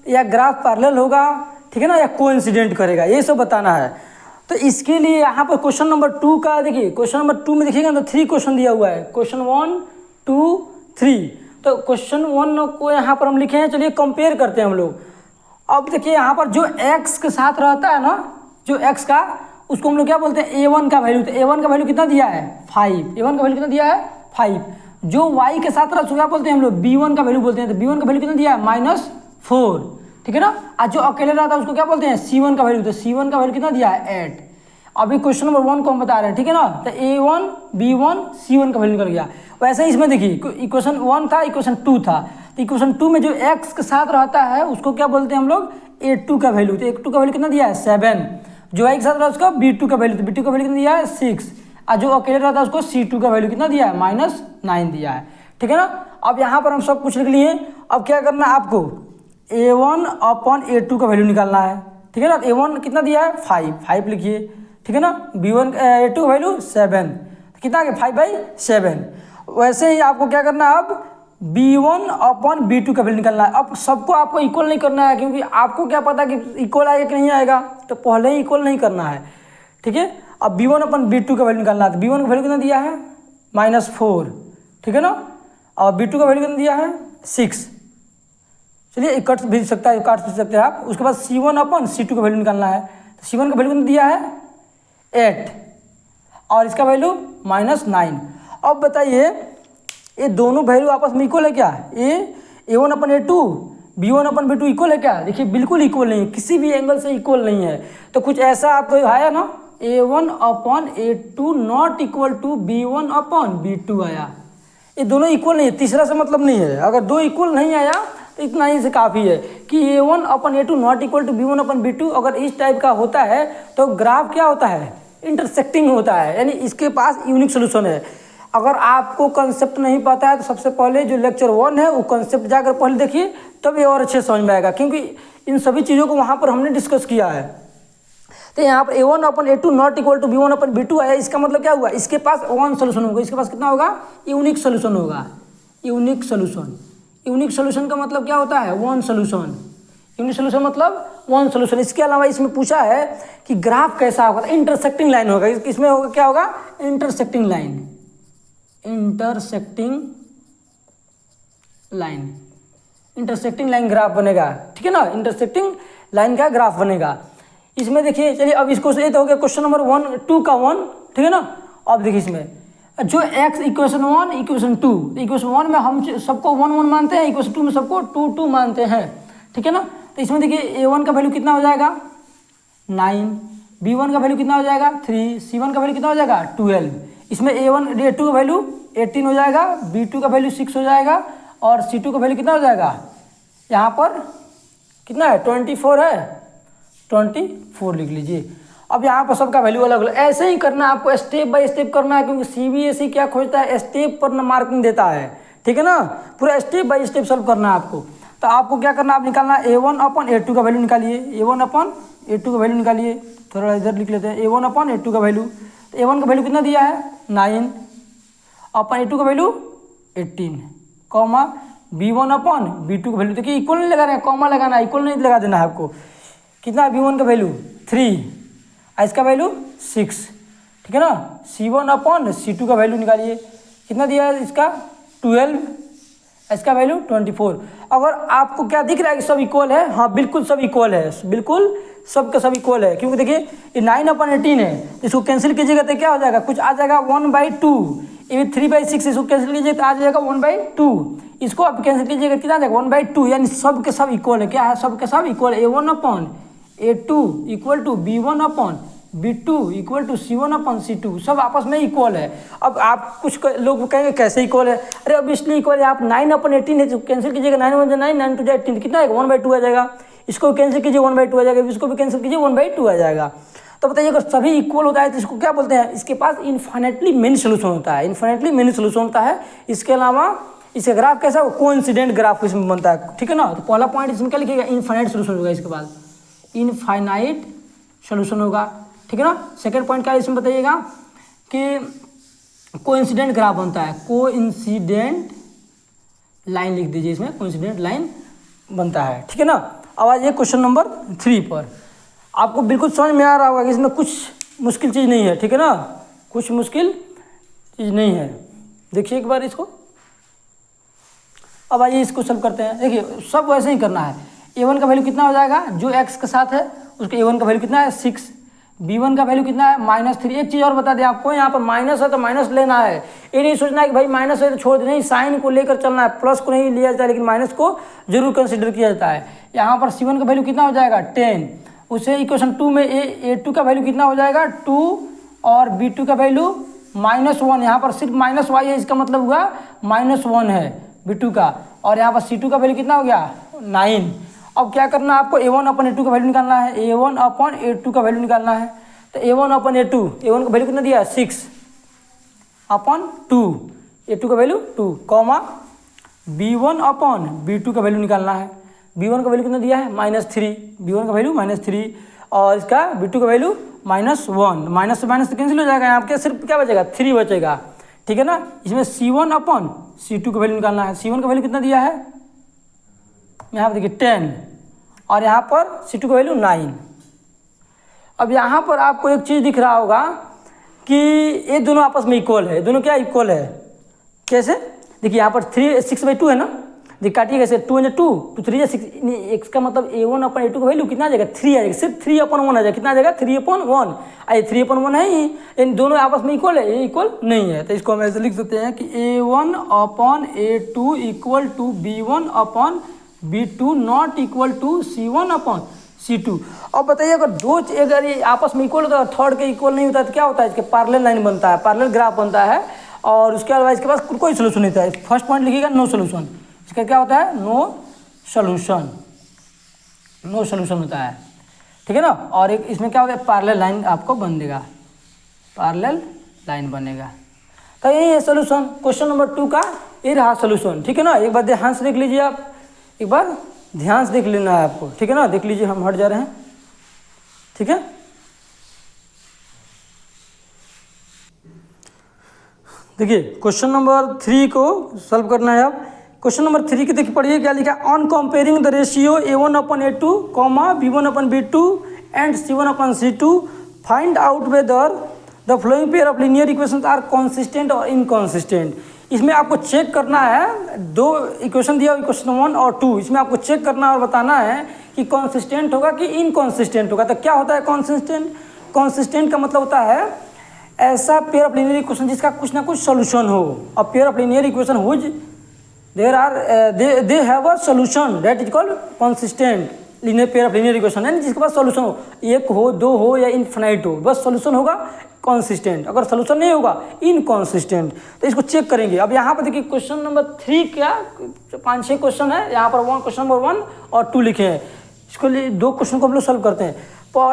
या ग्राफ पैरेलल होगा, ठीक है ना, या कोइंसिडेंट करेगा, ये सब बताना है। तो इसके लिए यहाँ पर क्वेश्चन नंबर 2 का देखिए, क्वेश्चन नंबर 2 में देखिएगा तो 3 क्वेश्चन दिया हुआ है, क्वेश्चन 1 2 3। तो क्वेश्चन 1 को यहाँ पर हम लिखे हैं, चलिए कंपेयर करते हैं हम लोग। अब देखिए यहाँ पर जो x के साथ रहता है ना, जो x का, उसको हम लोग क्या बोलते हैं, a1 का वैल्यू। तो a1 का वैल्यू कितना दिया है, 5, a1 का वैल्यू कितना दिया है 5। जो y के साथ रहता है क्या बोलते हैं हम लोग, b1 का वैल्यू बोलते हैं। तो b1 का वैल्यू कितना दिया है, -4, ठीक है ना। और जो अकेले रहता है उसको क्या बोलते हैं, c1 का वैल्यू। तो c1 का वैल्यू कितना दिया है 8। अभी क्वेश्चन नंबर 1 को हम बता रहे हैं, ठीक है ना। तो a1 b1 c1 का वैल्यू निकल गया। वैसे ही इसमें देखिए इक्वेशन 1 था, इक्वेशन 2 था। तो इक्वेशन 2 में जो x के साथ रहता है उसको क्या बोलते हैं हम लोग, a2 का वैल्यू। तो a2 का वैल्यू कितना दिया है 7। जो y के साथ रहता है उसका b2 का वैल्यू, तो b2 का वैल्यू कितना दिया है 6। और जो अकेले रहता है उसको c2 का वैल्यू कितना दिया है, -9 दिया है, ठीक है ना। अब यहाँ पर हम सब कुछ लिख लिए। अब क्या करना है आपको, a1/a2 का वैल्यू निकालना है, ठीक है ना। a1 कितना दिया है 5 लिखिए, ठीक है ना। b1 a2 का वैल्यू 7, कितना आ गया 5/7। वैसे ही आपको क्या करना है, अब b1/b2 का वैल्यू निकालना है। अब सबको आपको इक्वल नहीं करना है, क्योंकि आपको क्या पता कि इक्वल आएगा कि नहीं आएगा, तो पहले ही इक्वल नहीं करना है, ठीक है। अब b1/b2 का वैल्यू निकालना है। तो b1 का वैल्यू कितना दिया है -4, ठीक है ना। और b2 का वैल्यू कितना दिया है 6। चलिए कट भी सकता है, काट भी सकते हैं आप। उसके बाद c1/c2 का वैल्यू निकालना है। तो c1 का वैल्यू कितना दिया है 8 और इसका वैल्यू -9। अब बताइए ये दोनों वैल्यू आपस में इक्वल है क्या, a1/a2 b1/b2 इक्वल है क्या? देखिए बिल्कुल इक्वल नहीं है, किसी भी एंगल से इक्वल नहीं है। तो कुछ ऐसा आपको आया ना, a1/a2 not equal to b1/b2 आया। ये दोनों इक्वल नहीं है, तीसरा से मतलब नहीं है। अगर दो इक्वल नहीं आया तो इतना ही से काफ़ी है कि a1/a2 not equal to b1/b2। अगर इस टाइप का होता है तो ग्राफ क्या होता है, इंटरसेक्टिंग होता है, यानी इसके पास यूनिक सोल्यूशन है। अगर आपको कंसेप्ट नहीं पता है तो सबसे पहले जो लेक्चर 1 है वो कंसेप्ट जाकर पहले देखिए, तब ये और अच्छे समझ में आएगा, क्योंकि इन सभी चीज़ों को वहाँ पर हमने डिस्कस किया है। तो यहाँ पर a1/a2 not equal to b1/b2 आया, इसका मतलब क्या हुआ, इसके पास वन सोल्यूशन होगा, इसके पास कितना होगा, यूनिक सोल्यूशन होगा, यूनिक सोल्यूशन। यूनिक सोल्यूशन का मतलब क्या होता है? One solution. यूनिक सोल्यूशन मतलब वन सोल्यूशन। इसके अलावा इसमें पूछा है कि ग्राफ कैसा होगा, इंटरसेक्टिंग लाइन होगा। इसमें होगा क्या होगा? Intersecting line. Intersecting line, intersecting line graph बनेगा, ठीक है ना। इंटरसेक्टिंग लाइन का ग्राफ बनेगा। इसमें देखिए, चलिए अब इसको ये तो हो गया क्वेश्चन नंबर 1 2 का 1, ठीक है ना। अब देखिए इसमें जो x इक्वेशन 1 इक्वेशन 2, इक्वेशन 1 में हम सबको 1 1 मानते हैं, इक्वेशन 2 में सबको 2 2 मानते हैं, ठीक है ना। तो इसमें देखिए a1 का वैल्यू कितना हो जाएगा? 9, b1 का वैल्यू कितना हो जाएगा? 3, c1 का वैल्यू कितना हो जाएगा? 12। इसमें a2 का वैल्यू 18 हो जाएगा, b2 का वैल्यू 6 हो जाएगा और c2 का वैल्यू कितना हो जाएगा? यहाँ पर कितना है? 24 है, 24 लिख लीजिए। अब यहाँ पर सबका वैल्यू अलग अलग, ऐसे ही करना है आपको, स्टेप बाय स्टेप करना है, क्योंकि सीबीएसई क्या खोजता है? स्टेप पर मार्किंग देता है, ठीक है ना। पूरा स्टेप बाय स्टेप सॉल्व करना है आपको। तो आपको क्या करना है? आप निकालना है a1/a2 का वैल्यू निकालिए, a1/a2 का वैल्यू निकालिए। थोड़ा इधर लिख लेते हैं, a1/a2 का वैल्यू। तो a1 का वैल्यू कितना दिया है? 9 अपन a2 का वैल्यू 18, कॉमा b1/b2 का वैल्यू, देखिए इक्वल नहीं लगा रहे हैं, कॉमा लगाना है, इक्वल नहीं लगा देना है आपको। कितना है b1 का वैल्यू? 3, इसका वैल्यू 6, ठीक है ना। c1/c2 का वैल्यू निकालिए, कितना दिया है इसका? 12, इसका वैल्यू 24। अगर आपको क्या दिख रहा है कि सब इक्वल है? हाँ बिल्कुल सब इक्वल है, बिल्कुल सब का सब इक्वल है, क्योंकि देखिए ये 9/18 है, इसको कैंसिल कीजिएगा तो क्या हो जाएगा? कुछ आ जाएगा 1/2, ये 3/6, इसको कैंसिल कीजिए तो आ जाएगा 1/2, इसको आप कैंसिल कीजिएगा कितना आ जाएगा? 1/2, यानी सब के सब इक्वल है। क्या है? सब के सब इक्वल है। a1/a2 equal to b1/b2 equal to c1/c2, सब आपस में इक्वल है। अब आप कुछ लोग कहेंगे कैसे इक्वल है? अरे अब इसलिए इक्वल है, आप 9/18 है तो कैंसिल कीजिएगा, 9 1 9, 9 2 18, कितना आएगा? 1/2 आ जाएगा। इसको कैंसिल कीजिए 1/2 आ जाएगा, इसको भी कैंसिल कीजिए 1/2 आ जाएगा। तो बताइए अगर सभी इक्वल होता है तो इसको क्या बोलते हैं? इसके पास इन्फाइनेटली मेनी सोल्यूशन होता है, इन्फाइनेटली मेनी सोल्यूशन होता है। इसके अलावा इसका ग्राफ कैसा हो? कोइंसिडेंट ग्राफ इसमें बनता है, ठीक है ना। तो पहला पॉइंट इसमें क्या लिखिएगा? इनफाइनाइट सोल्यूशन होगा, इसके बाद इनफाइनाइट सोल्यूशन होगा, ठीक है ना। सेकेंड पॉइंट क्या इसमें बताइएगा कि कोइंसिडेंट ग्राफ बनता है, कोइंसिडेंट लाइन लिख दीजिए, इसमें कोइंसिडेंट लाइन बनता है, ठीक है ना। अब आइए क्वेश्चन नंबर 3 पर। आपको बिल्कुल समझ में आ रहा होगा कि इसमें कुछ मुश्किल चीज़ नहीं है, ठीक है ना, कुछ मुश्किल चीज़ नहीं है। देखिए एक बार इसको। अब आइए इसको सॉल्व करते हैं। देखिए सब वैसे ही करना है। a1 का वैल्यू कितना हो जाएगा? जो x के साथ है उसका a1 का वैल्यू कितना है? 6। b1 का वैल्यू कितना है? -3। एक चीज़ और बता दें आपको, यहाँ पर माइनस है तो माइनस लेना है, ये नहीं सोचना है कि भाई माइनस है तो छोड़ दे, नहीं, साइन को लेकर चलना है, प्लस को नहीं लिया जाता है लेकिन माइनस को जरूर कंसिडर किया जाता है। यहाँ पर c1 का वैल्यू कितना हो जाएगा? 10। उसे इक्वेशन 2 में a2 का वैल्यू कितना हो जाएगा? 2 और b2 का वैल्यू -1। यहाँ पर सिर्फ -y है, इसका मतलब हुआ -1 है b2 का। और यहाँ पर c2 का वैल्यू कितना हो गया? 9। अब क्या करना है आपको? a1/a2 का वैल्यू निकालना है, a1/a2 का वैल्यू निकालना है। तो a1/a2, a1 का वैल्यू कितना दिया है? 6/2, a2 का वैल्यू 2, कॉमा b1/b2 का वैल्यू निकालना है। b1 का वैल्यू कितना दिया है? -3, b1 का वैल्यू -3 और इसका b2 का वैल्यू -1। माइनस से माइनस तो कैंसिल हो जाएगा, यहाँ पे सिर्फ क्या बचेगा? 3 बचेगा, ठीक है ना। इसमें c1/c2 का वैल्यू निकालना है। c1 का वैल्यू कितना दिया है? यहाँ पर देखिए 10 और यहाँ पर c2 का वैल्यू 9। अब यहाँ पर आपको एक चीज़ दिख रहा होगा कि ये दोनों आपस में इक्वल है। दोनों क्या इक्वल है? कैसे? देखिए यहाँ पर 6/2 है ना, देखिए काटिए कैसे, 2 × 2 2 3 6, x का मतलब a1/a2 का वैल्यू कितना आ जाएगा? 3 आ जाएगा, सिर्फ 3/1 आ जाएगा। कितना आ जाएगा? 3/1। आइए 3/1 है ही, इन दोनों आपस में इक्वल है, ये इक्वल नहीं है। तो इसको हम ऐसे लिख सकते हैं कि a1/a2 equal to b1/b2 not equal to c1/c2। अब बताइए अगर ये आपस में इक्वल होता है, थर्ड के इक्वल नहीं होता है तो क्या होता है? इसके पैरेलल लाइन बनता है, पैरेलल ग्राफ बनता है और उसके अलावा इसके पास कोई सोल्यूशन नहीं था। फर्स्ट पॉइंट लिखिएगा नो सोल्यूशन। इसका क्या होता है? नो सोल्यूशन, नो सोल्यूशन होता है, ठीक है ना। और एक इसमें क्या होता है? पैरेलल लाइन आपको बनेगा, पैरेलल लाइन बनेगा। तो यही है सोल्यूशन। क्वेश्चन नंबर 2 का ये रहा सोल्यूशन, ठीक है ना। एक बार ध्यान से देख लीजिए आप, एक बार ध्यान से देख लेना है आपको, ठीक है ना। देख लीजिए, हम हट जा रहे हैं, ठीक है। देखिए क्वेश्चन नंबर 3 को सॉल्व करना है। अब क्वेश्चन नंबर 3 के देखिए पढ़िए क्या लिखा है। On comparing the ratio A1/A2 comma B1/B2 and C1/C2 find out whether the following pair of linear equations are consistent और इनकॉन्सिस्टेंट। इसमें आपको चेक करना है, दो इक्वेशन दिया इक्वेशन 1 और 2, इसमें आपको चेक करना और बताना है कि कॉन्सिस्टेंट होगा कि इनकॉन्सिस्टेंट होगा। तो क्या होता है कॉन्सिस्टेंट? कॉन्सिस्टेंट का मतलब होता है ऐसा पेयर ऑफ लीनियर इक्वेशन जिसका कुछ ना कुछ सोल्यूशन हो। A pair of linear equation whose they have a solution that is called consistent linear pair of linear equation है, जिसके पास सोल्यूशन हो, एक हो, दो हो या इनफिनाइट हो, बस सोल्यूशन होगा कॉन्सिस्टेंट। अगर सोल्यूशन नहीं होगा इनकॉन्सिस्टेंट। तो इसको चेक करेंगे। अब यहाँ पर देखिए क्वेश्चन नंबर 3 क्या 5-6 क्वेश्चन है, यहाँ पर क्वेश्चन नंबर 1 और 2 लिखे हैं। इसको लिए 2 क्वेश्चन को हम लोग सॉल्व करते हैं।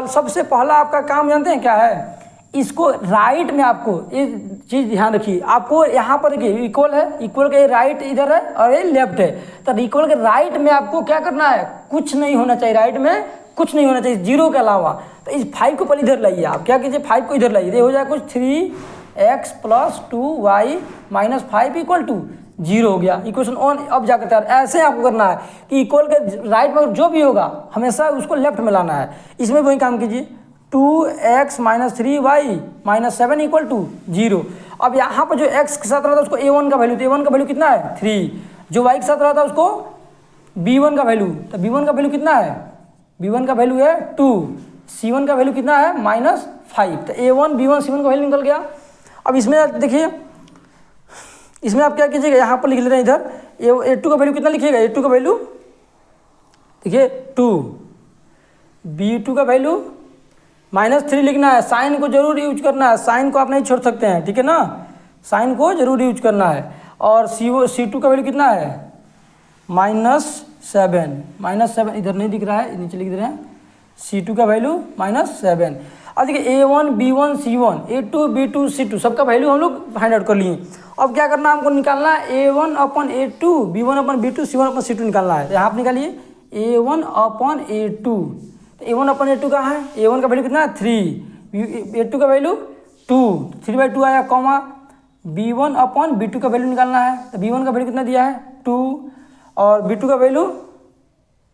सबसे पहला आपका काम जानते हैं क्या है? इसको राइट में आपको ये चीज़ ध्यान रखिए, आपको यहाँ पर देखिए इक्वल है, इक्वल के राइट इधर है और ये लेफ्ट है। तो इक्वल के राइट में आपको क्या करना है? कुछ नहीं होना चाहिए, राइट में कुछ नहीं होना चाहिए जीरो के अलावा। तो इस 5 को पहले इधर लाइए, आप क्या कीजिए 5 को इधर लाइए, ये हो जाएगा कुछ 3x + 2y - 5 = 0 हो गया। इक्वेशन 1 अब जाकर तैयार। ऐसे आपको करना है कि इक्वल के राइट में जो भी होगा हमेशा उसको लेफ्ट में लाना है। इसमें वही काम कीजिए 2x - 3y - 7 = 0। अब यहाँ पर जो x के साथ रहा था उसको a1 का वैल्यू, तो a1 का वैल्यू कितना है 3। जो y के साथ रहा था उसको b1 का वैल्यू, तो b1 का वैल्यू कितना है? b1 का वैल्यू है 2। c1 का वैल्यू कितना है -5। तो a1 b1 c1 का वैल्यू निकल गया। अब इसमें देखिए, इसमें आप क्या कीजिएगा, यहाँ पर लिख ले रहे हैं इधर a2 का वैल्यू कितना लिखिएगा? a2 का वैल्यू देखिए 2, b2 का वैल्यू -3 लिखना है। साइन को जरूर यूज करना है, साइन को आप नहीं छोड़ सकते हैं, ठीक है ना, साइन को जरूर यूज करना है। और c2 का वैल्यू कितना है -7 इधर नहीं दिख रहा है, नीचे लिख दे रहे हैं c2 का वैल्यू -7। अब देखिए a1 b1 c1 a2 b2 c2 सबका वैल्यू हम लोग फाइंड आउट कर लिए। अब क्या करना है हमको निकालना है a1/a2 b1/b2 c1/c2 निकालना है। तो यहाँ आप निकालिए a1/a2। तो a1/a2 कहाँ है? a1 का वैल्यू कितना है 3, a2 का वैल्यू 2, 3/2 आया, कॉमा b1/b2 का वैल्यू निकालना है। तो b1 का वैल्यू कितना दिया है 2 और b2 का वैल्यू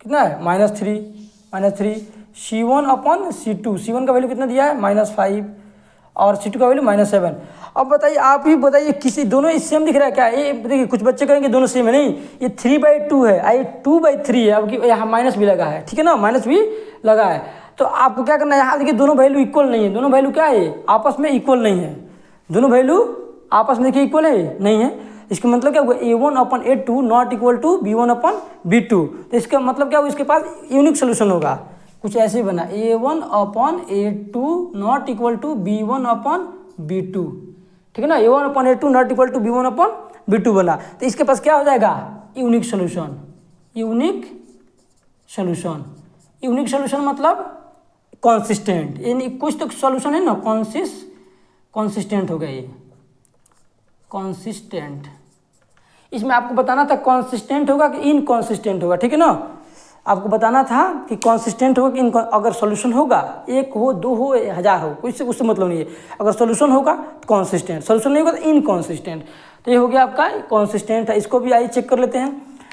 कितना है -3 c1/c2 c1 का वैल्यू कितना दिया है -5 और c2 का वैल्यू -7। अब बताइए, आप ही बताइए, किसी दोनों सेम दिख रहा है क्या? ये देखिए कुछ बच्चे कहेंगे दोनों सेम है, नहीं, ये 3/2 है, ये 2/3 है। अब यहाँ माइनस भी लगा है, ठीक है ना, माइनस भी लगा है। तो आपको क्या करना है, यहाँ देखिए दोनों वैल्यू इक्वल नहीं है, दोनों वैल्यू क्या है आपस में इक्वल नहीं है, दोनों वैल्यू आपस में देखिए इक्वल है नहीं है। इसका मतलब क्या हुआ a1/a2 not equal to b1/b2। तो इसका मतलब क्या हुआ, इसके पास यूनिक सोल्यूशन होगा। कुछ ऐसे बना a1/a2 not equal to b1/b2, ठीक है ना, a1/a2 not equal to b1/b2 बना। तो इसके पास क्या हो जाएगा unique solution. Unique solution, unique solution मतलब कॉन्सिस्टेंट, यानी कुछ तो सोल्यूशन है ना, कॉन्सिस्टेंट हो गया ये कॉन्सिस्टेंट। इसमें आपको बताना था कॉन्सिस्टेंट होगा कि इनकॉन्सिस्टेंट होगा, ठीक है ना, आपको बताना था कि कॉन्सिस्टेंट होगा कि अगर सॉल्यूशन होगा, एक हो, दो हो, 1000 हो, कुछ से उससे मतलब नहीं है। अगर सॉल्यूशन होगा तो कॉन्सिस्टेंट, सॉल्यूशन नहीं होगा तो इनकॉन्सिस्टेंट। तो ये हो गया आपका कॉन्सिस्टेंट है। इसको भी आइए चेक कर लेते हैं।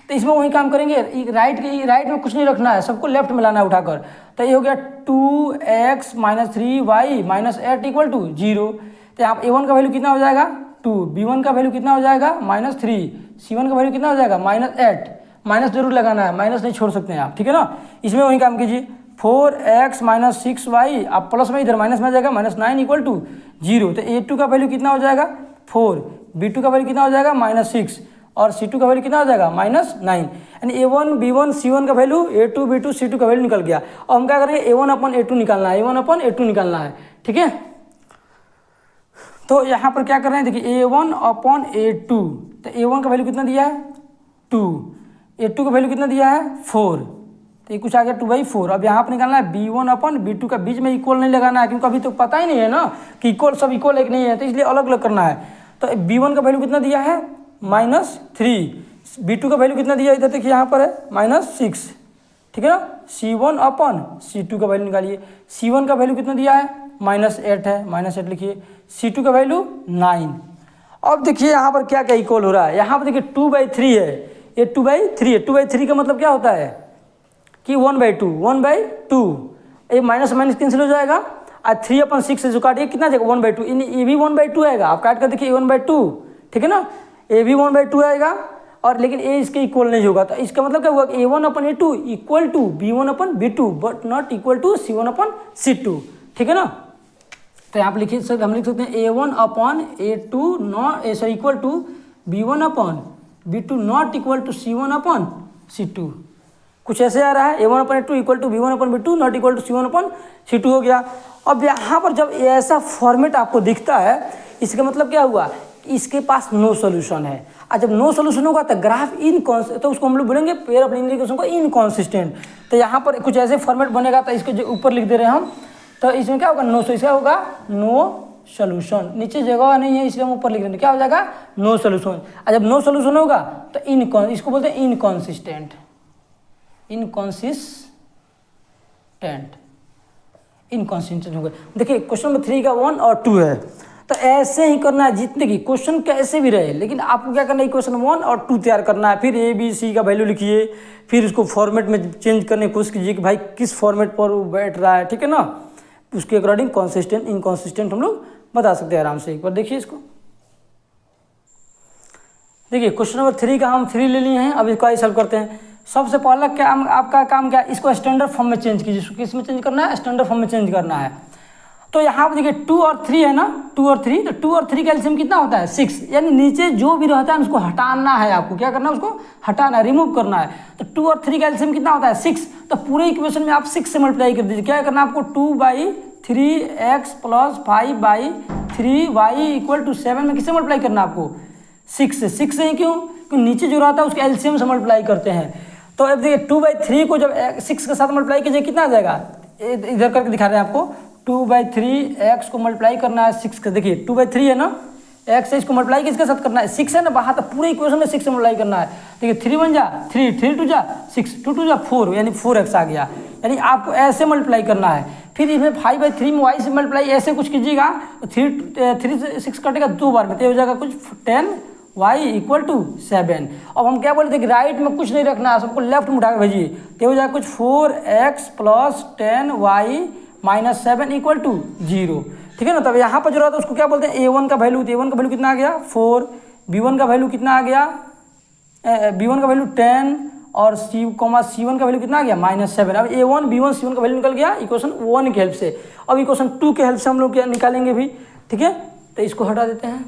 तो इसमें वही काम करेंगे, राइट में कुछ नहीं रखना है, सबको लेफ्ट में लाना है उठाकर। तो ये हो गया 2x - 3y - 8 = 0। तो यहाँ a1 का वैल्यू कितना हो जाएगा 2, b1 का वैल्यू कितना हो जाएगा -3, c1 का वैल्यू कितना हो जाएगा -8। माइनस जरूर लगाना है, माइनस नहीं छोड़ सकते हैं आप, ठीक है ना। इसमें वही काम कीजिए 4x - 6y, आप प्लस में इधर माइनस में आ जाएगा -9 = 0। तो a2 का वैल्यू कितना हो जाएगा 4, b2 का वैल्यू कितना हो जाएगा -6 और c2 का वैल्यू कितना हो जाएगा -9। यानी a1 b1 c1 का वैल्यू a2 b2 c2 का वैल्यू निकल गया। और हम क्या करेंगे a1/a2 निकालना है, a1/a2 निकालना है, ठीक है। तो यहाँ पर क्या कर रहे हैं, देखिए a1/a2, तो a1 का वैल्यू कितना दिया है 2, a2 का वैल्यू कितना दिया है 4, तो ये कुछ आ गया 2/4। अब यहाँ पर निकालना है b1/b2 का, बीच में इक्वल नहीं लगाना है क्योंकि अभी तो पता ही नहीं है ना कि इक्वल सब इक्वल एक नहीं है, तो इसलिए अलग अलग करना है। तो b1 का वैल्यू कितना दिया है -3, b2 का वैल्यू कितना दिया है इधर देखिए यहाँ पर है -6, ठीक है ना। c1/c2 का वैल्यू निकालिए, c1 का वैल्यू कितना दिया है -8 है, -8 लिखिए, c2 का वैल्यू 9। अब देखिए यहाँ पर क्या क्या इक्वल हो रहा है, यहाँ पर देखिए 2/3 है, ये 2/3 है। 2/3 का मतलब क्या होता है कि 1/2, 1/2, ये माइनस माइनस कैंसिल हो जाएगा और 3/6 से जो काटिए कितना जाएगा 1/2, ये भी 1/2 आएगा। आप काट कर देखिए 1/2, ठीक है ना, ये भी 1/2 आएगा और लेकिन ए इसके इक्वल नहीं होगा। तो इसका मतलब क्या हुआ कि A1/A2 equal to B1/B2 but not equal to C1/C2, ठीक है ना। तो यहाँ पर लिखिए सर, हम लिख सकते हैं A1/A2 not equal to B1/B2 not equal to C1/C2, कुछ ऐसे आ रहा है। A1/A2 equal to B1/B2 not equal to C1/C2 हो गया। अब यहाँ पर जब ऐसा फॉर्मेट आपको दिखता है, इसका मतलब क्या हुआ, इसके पास नो सोल्यूशन है। और जब नो सोल्यूशन होगा तो ग्राफ तो उसको हम लोग बोलेंगे पेयर ऑफ लीनियर इक्वेशन को इनकॉन्सिस्टेंट। तो यहाँ पर कुछ ऐसे फॉर्मेट बनेगा, तो इसके जो ऊपर लिख दे रहे हैं हम, तो इसमें क्या होगा इसका होगा नो सोल्यूशन, नीचे जगह नहीं है इसलिए हम ऊपर लिख रहे हैं, क्या हो जाएगा नो सोल्यूशन। और जब नो सोल्यूशन होगा तो इसको बोलते हैं इनकॉन्सिस्टेंट, इनकॉन्सिस्टेंट हो गए। देखिए क्वेश्चन नंबर 3 का 1 और 2 है, तो ऐसे ही करना है जितने की क्वेश्चन कैसे भी रहे, लेकिन आपको क्या करना है क्वेश्चन 1 और 2 तैयार करना है। फिर ABC का वैल्यू लिखिए, फिर उसको फॉर्मेट में चेंज करने की कोशिश कीजिए कि भाई किस फॉर्मेट पर वो बैठ रहा है, ठीक है ना। उसके अकॉर्डिंग कॉन्सिस्टेंट इनकॉन्सिस्टेंट हम लोग बता सकते हैं आराम से। एक बार देखिए इसको, देखिए क्वेश्चन नंबर 3 का हम 3 ले लिए हैं। अब इसको सॉल्व करते हैं। सबसे पहला क्या आपका काम क्या है, इसको स्टैंडर्ड फॉर्म में चेंज कीजिए। किस में चेंज करना है, स्टैंडर्ड फॉर्म में चेंज करना है। तो यहाँ पर देखिए 2 और 3 है ना, 2 और 3, तो 2 और 3 का एलसीएम कितना होता है 6, यानी नीचे जो भी रहता है उसको हटाना है। आपको क्या करना है, उसको हटाना है, रिमूव करना है। तो 2 और 3 का एलसीएम कितना होता है 6, तो पूरे इक्वेशन में आप 6 से मल्टीप्लाई कर दीजिए। क्या करना है आपको 2/3x + 5/3y इक्वल टू 7 में किससे मल्टीप्लाई करना है आपको 6 से। 6 से ही क्योंकि नीचे जो रहता है उसके एलसीएम से मल्टीप्लाई करते हैं। तो अब देखिए 2/3 को जब 6 के साथ मल्टीप्लाई कीजिए कितना आ जाएगा, इधर करके दिखा रहे हैं आपको। 2/3 को मल्टीप्लाई करना है 6 का, देखिए 2/3 है ना, x है, इसको मल्टीप्लाई किसके साथ करना है 6 है ना, बाहर तो पूरे इक्वेशन में 6 से मल्टीप्लाई करना है। देखिए 3 1 जा 3, 3 2 जा 6, 2 2 जा 4, यानी 4x आ गया। यानी आपको ऐसे मल्टीप्लाई करना है। फिर इसमें 5/3 में y से मल्टीप्लाई ऐसे कुछ कीजिएगा, 3 से 6 कटेगा 2 बार में, तो हो जाएगा कुछ 10y इक्वल टू 7। अब हम क्या बोले थे कि राइट में कुछ नहीं रखना है, सबको लेफ्ट में उठा के भेजिए, तो हो जाएगा कुछ 4x + 10y - 7 इक्वल टू 0, ठीक है ना। तब यहाँ पर जो रहा था उसको क्या बोलते हैं A1 का वैल्यू, तो A1 का वैल्यू कितना आ गया 4, B1 का वैल्यू कितना आ गया B1 का वैल्यू 10 और C1 का वैल्यू कितना आ गया -7। अब A1 B1 C1 का वैल्यू निकल गया इक्वेशन 1 की हेल्प से। अब इक्वेशन 2 के हेल्प से हम लोग क्या निकालेंगे भी, ठीक है। तो इसको हटा देते हैं।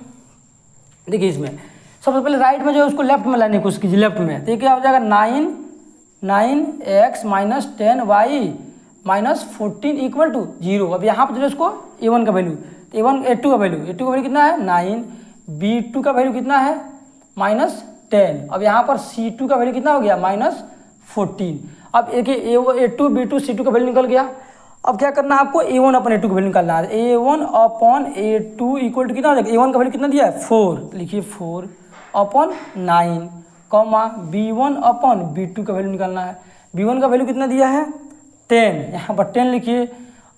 देखिए इसमें सबसे पहले राइट में जो है उसको लेफ्ट में लाने की कोशिश कीजिए, लेफ्ट में, तो ये क्या हो जाएगा 9x - 10y - 14 इक्वल टू 0। अब यहाँ पर जो है उसको A1 का वैल्यू, A2 का वैल्यू कितना है 9, B2 का वैल्यू कितना है -10। अब यहाँ पर C2 का वैल्यू कितना हो गया -14। अब देखिए A2 B2 C2 का वैल्यू निकल गया। अब क्या करना है आपको A1/A2 का वैल्यू निकालना है। A1/A2 इक्वल टू कितना हो जाएगा, A1 का वैल्यू कितना दिया है 4, लिखिए 4/9, B1/B2 का वैल्यू निकालना है। B1 का वैल्यू कितना दिया है 10, यहाँ पर 10 लिखिए,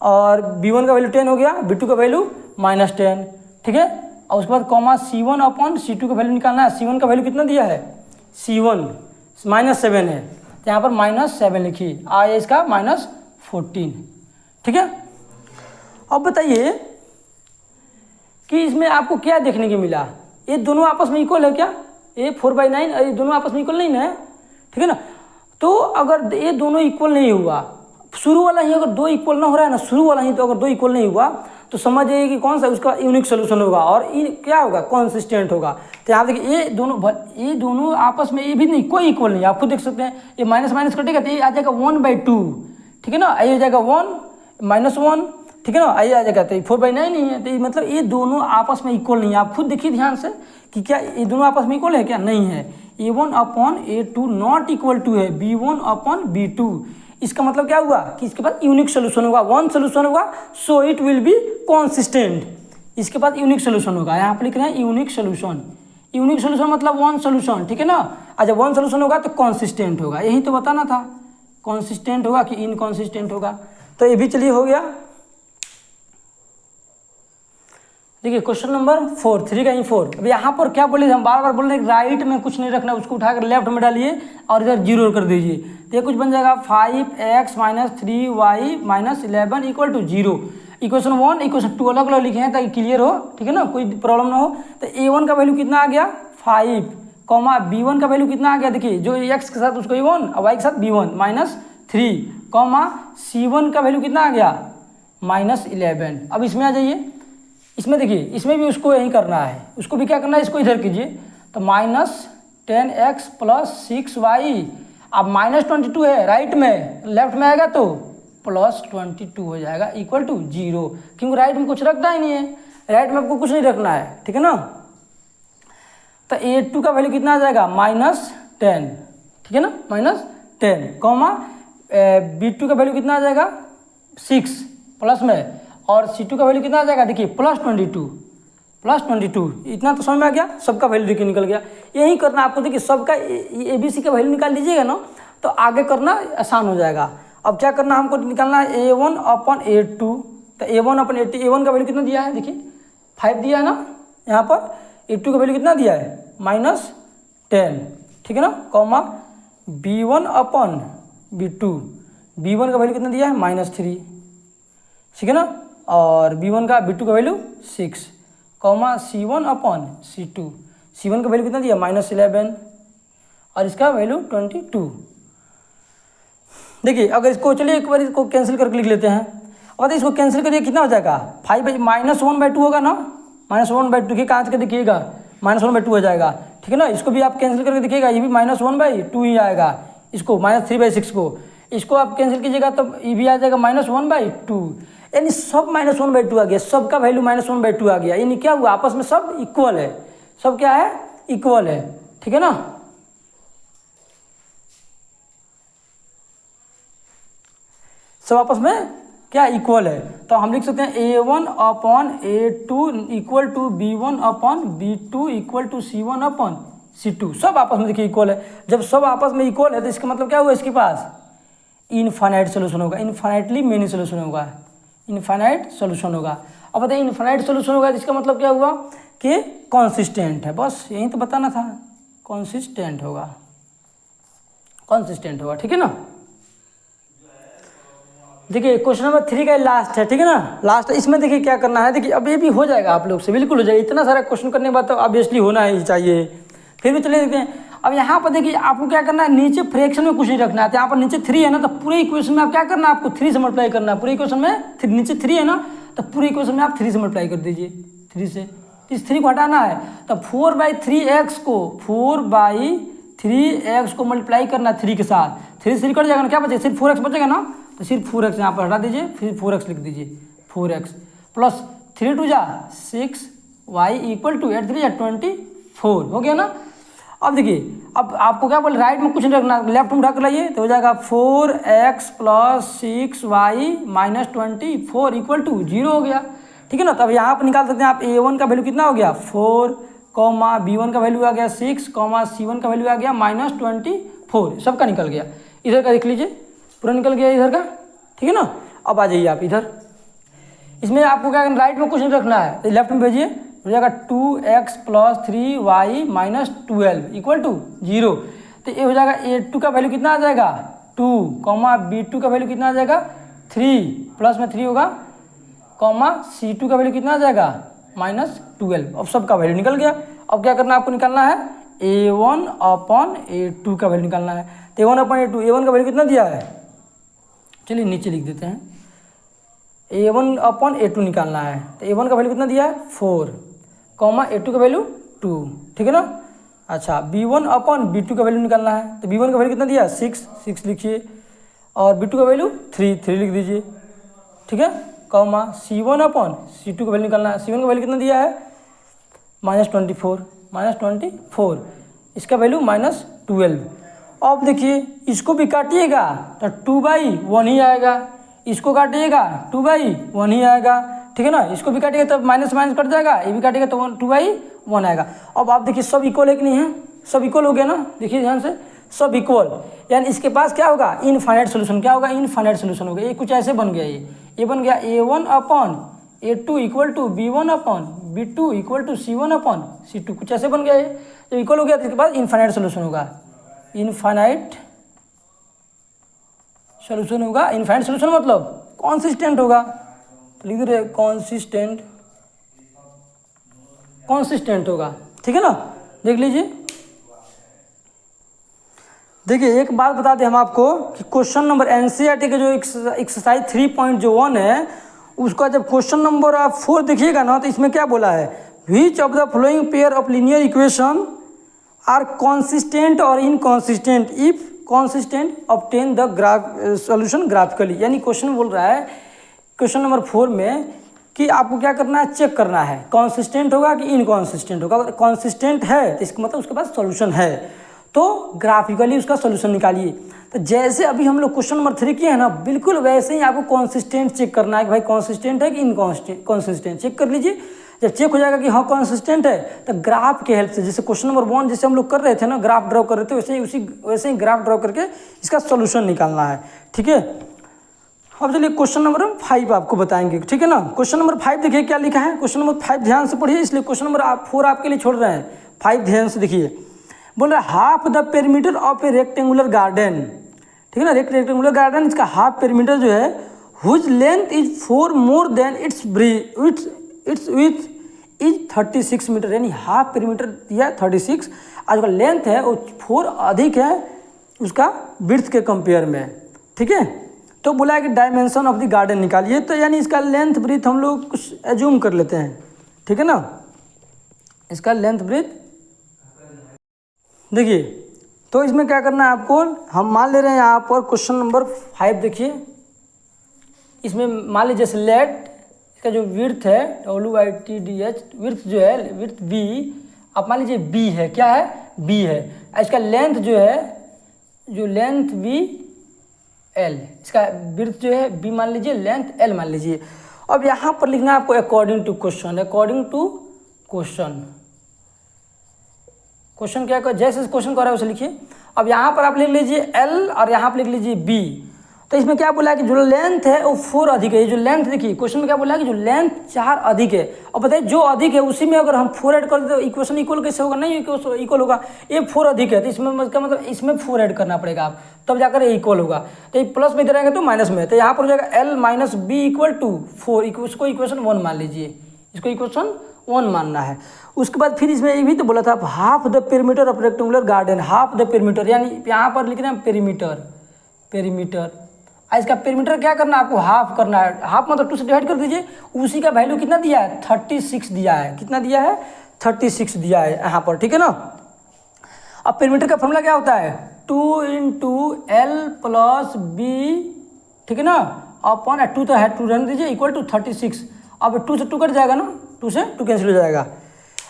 और B1 का वैल्यू 10 हो गया, B2 का वैल्यू -10, ठीक है। और उसके बाद C1/C2 का वैल्यू निकालना है। C1 का वैल्यू कितना दिया है C1 -7 है, तो यहाँ पर -7 लिखिए, आया इसका -14, ठीक है। अब बताइए कि इसमें आपको क्या देखने को मिला, ये दोनों आपस में इक्वल है क्या, ये 4/9 ये दोनों आपस में इक्वल नहीं है, ठीक है ना। तो अगर ये दोनों इक्वल नहीं हुआ, शुरू वाला ही अगर 2 इक्वल ना हो रहा है ना, शुरू वाला ही तो अगर 2 इक्वल नहीं हुआ तो समझिए कि कौन सा उसका यूनिक सोल्यूशन होगा और क्या होगा कॉन्सिस्टेंट होगा। तो यहाँ देखिए ये दोनों आपस में ये भी नहीं, कोई इक्वल नहीं, आप खुद देख सकते हैं। ये माइनस माइनस कटेगा तो ये आ जाएगा 1/2, ठीक है ना, ये हो जाएगा 1 -1, ठीक है ना, ये आ जाएगा। तो 4/9 नहीं है, तो मतलब ये दोनों आपस में इक्वल नहीं है। आप खुद देखिए ध्यान से कि क्या ये दोनों आपस में इक्वल है क्या, नहीं है। A1/A2 नॉट इक्वल टू है B1/B2। इसका मतलब क्या हुआ कि इसके पास यूनिक सोल्यूशन होगा, 1 सोल्यूशन होगा, so it will be consistent. इसके पास यूनिक सोल्यूशन होगा, यहाँ पर लिख रहे हैं यूनिक सोल्यूशन। यूनिक सोल्यूशन मतलब 1 सोल्यूशन, ठीक है ना। जब 1 सोल्यूशन होगा तो कॉन्सिस्टेंट होगा, यही तो बताना था, कॉन्सिस्टेंट होगा कि इनकॉन्सिस्टेंट होगा। तो ये भी चलिए हो गया। देखिए क्वेश्चन नंबर 4, 3 का ही 4। अब यहाँ पर क्या बोले, हम बार बार बोल रहे हैं राइट में कुछ नहीं रखना, उसको उठाकर लेफ्ट में डालिए और इधर 0 कर दीजिए। तो ये कुछ बन जाएगा 5x - 3y - 11 equal to 0। Equation 1 equation 2 अलग अलग लिखे हैं ताकि क्लियर हो, ठीक है ना, कोई प्रॉब्लम ना हो। तो a1 का वैल्यू कितना आ गया 5, कॉमा b1 का वैल्यू कितना आ गया, देखिए जो x के साथ उसको a1 और y के साथ b1 -3, कॉमा c1 का वैल्यू कितना आ गया -11। अब इसमें आ जाइए, इसमें देखिए इसमें भी उसको यही करना है, उसको भी क्या करना है, इसको इधर कीजिए। तो -10x + 6y, अब -22 है राइट में, लेफ्ट में आएगा तो +22 हो जाएगा इक्वल टू 0, क्योंकि राइट में कुछ रखना ही नहीं है, राइट में आपको कुछ नहीं रखना है, ठीक है ना। तो a2 का वैल्यू कितना आ जाएगा -10, ठीक है ना, -10, कॉमा b2 का वैल्यू कितना आ जाएगा 6 प्लस में, और c2 का वैल्यू कितना आ जाएगा, देखिए +22, इतना तो समझ में आ गया, सबका वैल्यू देखिए निकल गया। यही करना आपको, देखिए सबका ABC का वैल्यू निकाल लीजिएगा ना तो आगे करना आसान हो जाएगा। अब क्या करना हमको निकालना है a1/a2। तो a1/a1 का वैल्यू कितना दिया है, देखिए 5 दिया है ना यहाँ पर, a2 का वैल्यू कितना दिया है -10, ठीक है ना, कॉमा b1/b2, b1 का वैल्यू कितना दिया है -3, ठीक है ना, और b1 का b2 का वैल्यू 6, कॉमा c1/c2, c1 का वैल्यू कितना दिया -11 और इसका वैल्यू 22। देखिए अगर इसको चलिए एक बार इसको कैंसिल करके लिख लेते हैं, और इसको कैंसिल करिए कितना हो जाएगा 5 -1/2 होगा ना, -1/2 के कांच के देखिएगा -1/2 हो जाएगा, ठीक है ना। इसको भी आप कैंसिल करके देखिएगा, ये भी -1/2 ही आएगा, इसको -3/6 को, इसको आप कैंसिल कीजिएगा तब ये भी आ जाएगा -1/2, यानी सब -1/2 आ गया, सबका वैल्यू -1/2 आ गया, यानी क्या हुआ आपस में सब इक्वल है, सब क्या है इक्वल है, ठीक है ना। सब आपस में क्या इक्वल है, तो हम लिख सकते हैं a1/a2 equal to b1/b2 equal to c1/c2, सब आपस में देखिए इक्वल है। जब सब आपस में इक्वल है तो इसका मतलब क्या हुआ, इसके पास इनफाइनाइट सोल्यूशन होगा, इनफाइनाइटली मेनी सोल्यूशन होगा, इनफाइनाइट सोल्यूशन होगा। अब बताइए इनफाइनाइट सोल्यूशन होगा इसका मतलब क्या हुआ कि कॉन्सिस्टेंट है, बस यही तो बताना था, कॉन्सिस्टेंट होगा, ठीक है ना। देखिए क्वेश्चन नंबर 3 का लास्ट है, ठीक है ना, लास्ट है। इसमें देखिए क्या करना है, देखिए अब ये भी हो जाएगा आप लोग से, बिल्कुल हो जाएगा, इतना सारा क्वेश्चन करने के बाद तो ऑब्वियसली होना ही चाहिए। फिर भी चलिए देखते हैं। अब यहाँ पर देखिए आपको क्या करना है, नीचे फ्रैक्शन में कुछ नहीं रखना है, तो यहाँ पर नीचे 3 है ना, तो पूरे इक्वेशन में आप क्या करना है, आपको 3 से मल्टीप्लाई करना है, पूरे इक्वेशन में नीचे 3 है ना, तो पूरे इक्वेशन में आप 3 से मल्टीप्लाई कर दीजिए, 3 से, इस 3 को हटाना है, तो 4/3x को 4/3x को मल्टीप्लाई करना 3 के साथ, 3 से 3 कट जाएगा ना, क्या बचेगा, सिर्फ 4x बचेगा ना, तो सिर्फ 4x यहाँ पर हटा दीजिए, फिर 4x लिख दीजिए, 4x प्लस 3 2 जा 6 y इक्वल टू 8 3 24 हो गया ना। अब देखिए अब आपको क्या बोल, राइट में कुछ नहीं रखना, लेफ्ट में उठा कर लाइए तो हो जाएगा 4x + 6y - 24 इक्वल टू 0 हो गया, ठीक है ना। तब यहाँ पर निकाल सकते हैं आप a1 का वैल्यू कितना हो गया 4, कॉमा b1 का वैल्यू आ गया 6, कॉमा c1 का वैल्यू आ गया -24, सबका निकल गया। इधर का देख लीजिए पूरा निकल गया इधर का, ठीक है ना। अब आ जाइए आप इधर, इसमें आपको क्या करना, राइट में कुछ नहीं रखना है, तो लेफ्ट में भेजिए, हो जाएगा 2x + 3y - 12 इक्वल टू 0। तो ये हो जाएगा a2 का वैल्यू कितना आ जाएगा 2, कॉमा b2 का वैल्यू कितना आ जाएगा 3, प्लस में 3 होगा, कॉमा c2 का वैल्यू कितना आ जाएगा -12। अब सबका वैल्यू निकल गया। अब क्या करना है, आपको निकालना है a1/a2 का वैल्यू निकालना है। तो a1/a2, a1 का वैल्यू कितना दिया है, चलिए नीचे लिख देते हैं, a1/a2 निकालना है, तो a1 का वैल्यू कितना दिया है 4, कॉमा a2 का वैल्यू 2, ठीक है ना। अच्छा b1/b2 का वैल्यू निकालना है, तो b1 का वैल्यू कितना दिया है 6 लिखिए, और b2 का वैल्यू 3 लिख दीजिए, ठीक है, कॉमा c1/c2 का वैल्यू निकालना है, c1 का वैल्यू कितना दिया है -24, इसका वैल्यू -12। अब देखिए इसको भी काटिएगा तो 2/1 ही आएगा, इसको काटिएगा 2/1 ही आएगा, ठीक है ना। इसको भी काटिएगा तो माइनस कट जाएगा, ये भी काटिएगा तो 2/1 आएगा। अब आप देखिए सब इक्वल है कि नहीं है, सब इक्वल हो गया ना, देखिए ध्यान से, सब इक्वल, यानी इसके पास क्या होगा इनफाइनाइट सोल्यूशन, क्या होगा इनफाइनाइट सोल्यूशन होगा। ये कुछ ऐसे बन गया, ये बन गया a1/a2 equal to b1/b2 B2 equal to C1 upon C2, कुछ ऐसे बन गया है। जब इक्वल हो गया तो इसके बाद इनफाइनाइट सोल्यूशन होगा, इनफाइनाइट सोल्यूशन होगा। इनफाइनाइट सोल्यूशन मतलब कॉन्सिस्टेंट होगा, तो लिख दे कॉन्सिस्टेंट होगा, ठीक है ना। देख लीजिए, देखिए एक बात बता दें हम आपको कि क्वेश्चन नंबर एनसीईआरटी के जो एक्सरसाइज 3.1 है, उसका जब क्वेश्चन नंबर आप 4 देखिएगा ना, तो इसमें क्या बोला है, which of the following pair of linear equation are consistent और inconsistent, if consistent obtain the solution graphically. यानी क्वेश्चन बोल रहा है क्वेश्चन नंबर 4 में कि आपको क्या करना है, चेक करना है कॉन्सिस्टेंट होगा कि इनकॉन्सिस्टेंट होगा। अगर कॉन्सिस्टेंट है तो इसका मतलब उसके पास सॉल्यूशन है, तो ग्राफिकली उसका सॉल्यूशन निकालिए। तो जैसे अभी हम लोग क्वेश्चन नंबर 3 किए हैं ना, बिल्कुल वैसे ही आपको कॉन्सिस्टेंट चेक करना है कि भाई कॉन्सिस्टेंट है कि इनकॉन्सिस्टेंट, चेक कर लीजिए। जब चेक हो जाएगा कि हाँ कॉन्सिस्टेंट है, तो ग्राफ के हेल्प से, जैसे क्वेश्चन नंबर 1 जैसे हम लोग कर रहे थे ना, ग्राफ ड्रॉ कर रहे थे, वैसे ही ग्राफ ड्रॉ करके इसका सॉल्यूशन निकालना है, ठीक है। अब चलिए क्वेश्चन नंबर 5 आपको बताएंगे, ठीक है ना। क्वेश्चन नंबर 5 देखिए क्या लिखा है, क्वेश्चन नंबर 5 ध्यान से पढ़िए, इसलिए क्वेश्चन नंबर 4 आपके लिए छोड़ रहे हैं, 5 ध्यान से देखिए। बोल रहा है half the perimeter of a rectangular garden, ठीक है ना। रेक्टेंगुलर गार्डन, इसका हाफ पेरीमीटर जो है, whose length is 4 more than its width is 36 metre, यानी हाफ पेरीमीटर दिया 36, आज का लेंथ है वो 4 अधिक है उसका विड्थ के कंपेयर में, ठीक है। तो बोला है कि डायमेंशन ऑफ द गार्डन निकालिए, तो यानी इसका लेंथ ब्रीथ हम लोग कुछ एज्यूम कर लेते हैं, ठीक है ना। इसका लेंथ ब्रीथ देखिए, तो इसमें क्या करना है आपको, हम मान ले रहे हैं यहाँ पर क्वेश्चन नंबर 5 देखिए, इसमें मान लीजिए जैसे लेट इसका जो विड्थ है WITDH, विड्थ जो है विड्थ B, आप मान लीजिए B है, क्या है B है। इसका लेंथ जो है, जो लेंथ BL, इसका विड्थ जो है B मान लीजिए, लेंथ L मान लीजिए। अब यहाँ पर लिखना है आपको according to question, according to question. Question क्या है, जैसे क्वेश्चन कर रहा है वैसे लिखिए। अब यहाँ पर आप लिख लीजिए L और यहाँ पर लिख लीजिए B। तो इसमें क्या बोला है कि जो लेंथ है वो 4 अधिक है। ये जो लेंथ देखिए क्वेश्चन में क्या बोला है कि जो लेंथ 4 अधिक है, और बताइए जो अधिक है उसी में अगर हम 4 ऐड कर दें तो इक्वेशन इक्वल कैसे होगा, नहीं इक्वल होगा। ये 4 अधिक है तो इसमें इसका मतलब इसमें 4 ऐड करना पड़ेगा आप, तब जाकर ये इक्वल होगा। तो ये प्लस में इधर आएंगे तो माइनस में, तो यहाँ पर हो जाएगा L minus B equal to 4, इसको इक्वेशन 1 मान लीजिए, इसको इक्वेशन 1 मानना है। उसके बाद फिर इसमें ये भी तो बोला था half the perimeter of rectangular garden, half the perimeter, यानी यहाँ पर लिखना है पेरीमीटर। इसका पेरीमीटर क्या करना है आपको, हाफ करना है। हाफ मतलब 2 से डिवाइड कर दीजिए, उसी का वैल्यू कितना दिया है, 36 दिया है। कितना दिया है, 36 दिया है यहाँ पर, ठीक है ना। अब पेरीमीटर का फॉर्मूला क्या होता है, 2 × L + B, ठीक है ना, अपॉन 2 तो है 2 रहने दीजिए, इक्वल टू 36। अब 2 से 2 कट जाएगा ना, 2 से 2 कैंसिल हो जाएगा।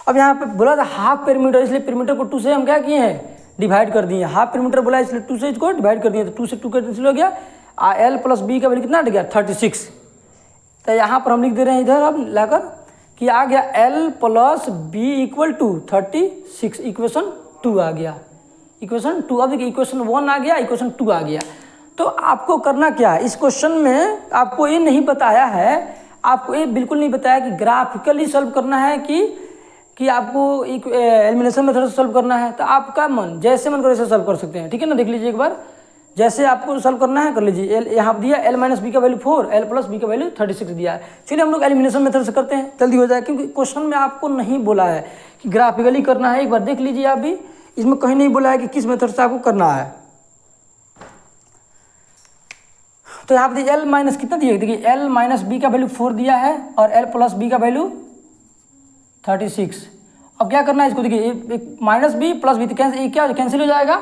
अब यहाँ पे बोला था हाफ पेरीमीटर, इसलिए पेरीमीटर को 2 से हम क्या किए हैं, डिवाइड कर दिए। हाफ पेरीमीटर बोला इसलिए 2 से इसको डिवाइड कर दिए, तो 2 से 2 कैंसिल हो गया। L + B का वैल्यू कितना आ गया, 36। तो यहाँ पर हम लिख दे रहे हैं इधर अब लाकर कि आ गया L + B equal to 36, equation 2 आ गया, इक्वेशन 2। अब देखिए इक्वेशन 1 आ गया, इक्वेशन 2 आ गया। तो आपको करना क्या है, इस क्वेश्चन में आपको ये नहीं बताया है, आपको ये बिल्कुल नहीं बताया कि ग्राफिकली सॉल्व करना है कि आपको एलिमिनेशन मेथड से सॉल्व करना है। तो आपका मन जैसे मन करे वैसे सॉल्व कर सकते हैं, ठीक है ना। देख लीजिए एक बार, जैसे आपको सॉल्व करना है कर लीजिए। यहाँ दिया L - B का वैल्यू 4, L + B का वैल्यू 36 दिया है। चलिए हम लोग एलिमिनेशन मेथड से करते हैं, जल्दी हो जाए, क्योंकि क्वेश्चन में आपको नहीं बोला है कि ग्राफिकली करना है। एक बार देख लीजिए आप भी, इसमें कहीं नहीं बोला है कि किस मेथड से आपको करना है। तो यहाँ पे L- कितना दिया, देखिए L - B का वैल्यू 4 दिया है और L + B का वैल्यू 36। अब क्या करना है इसको, देखिए -B + B, तो क्या कैंसिल हो जाएगा,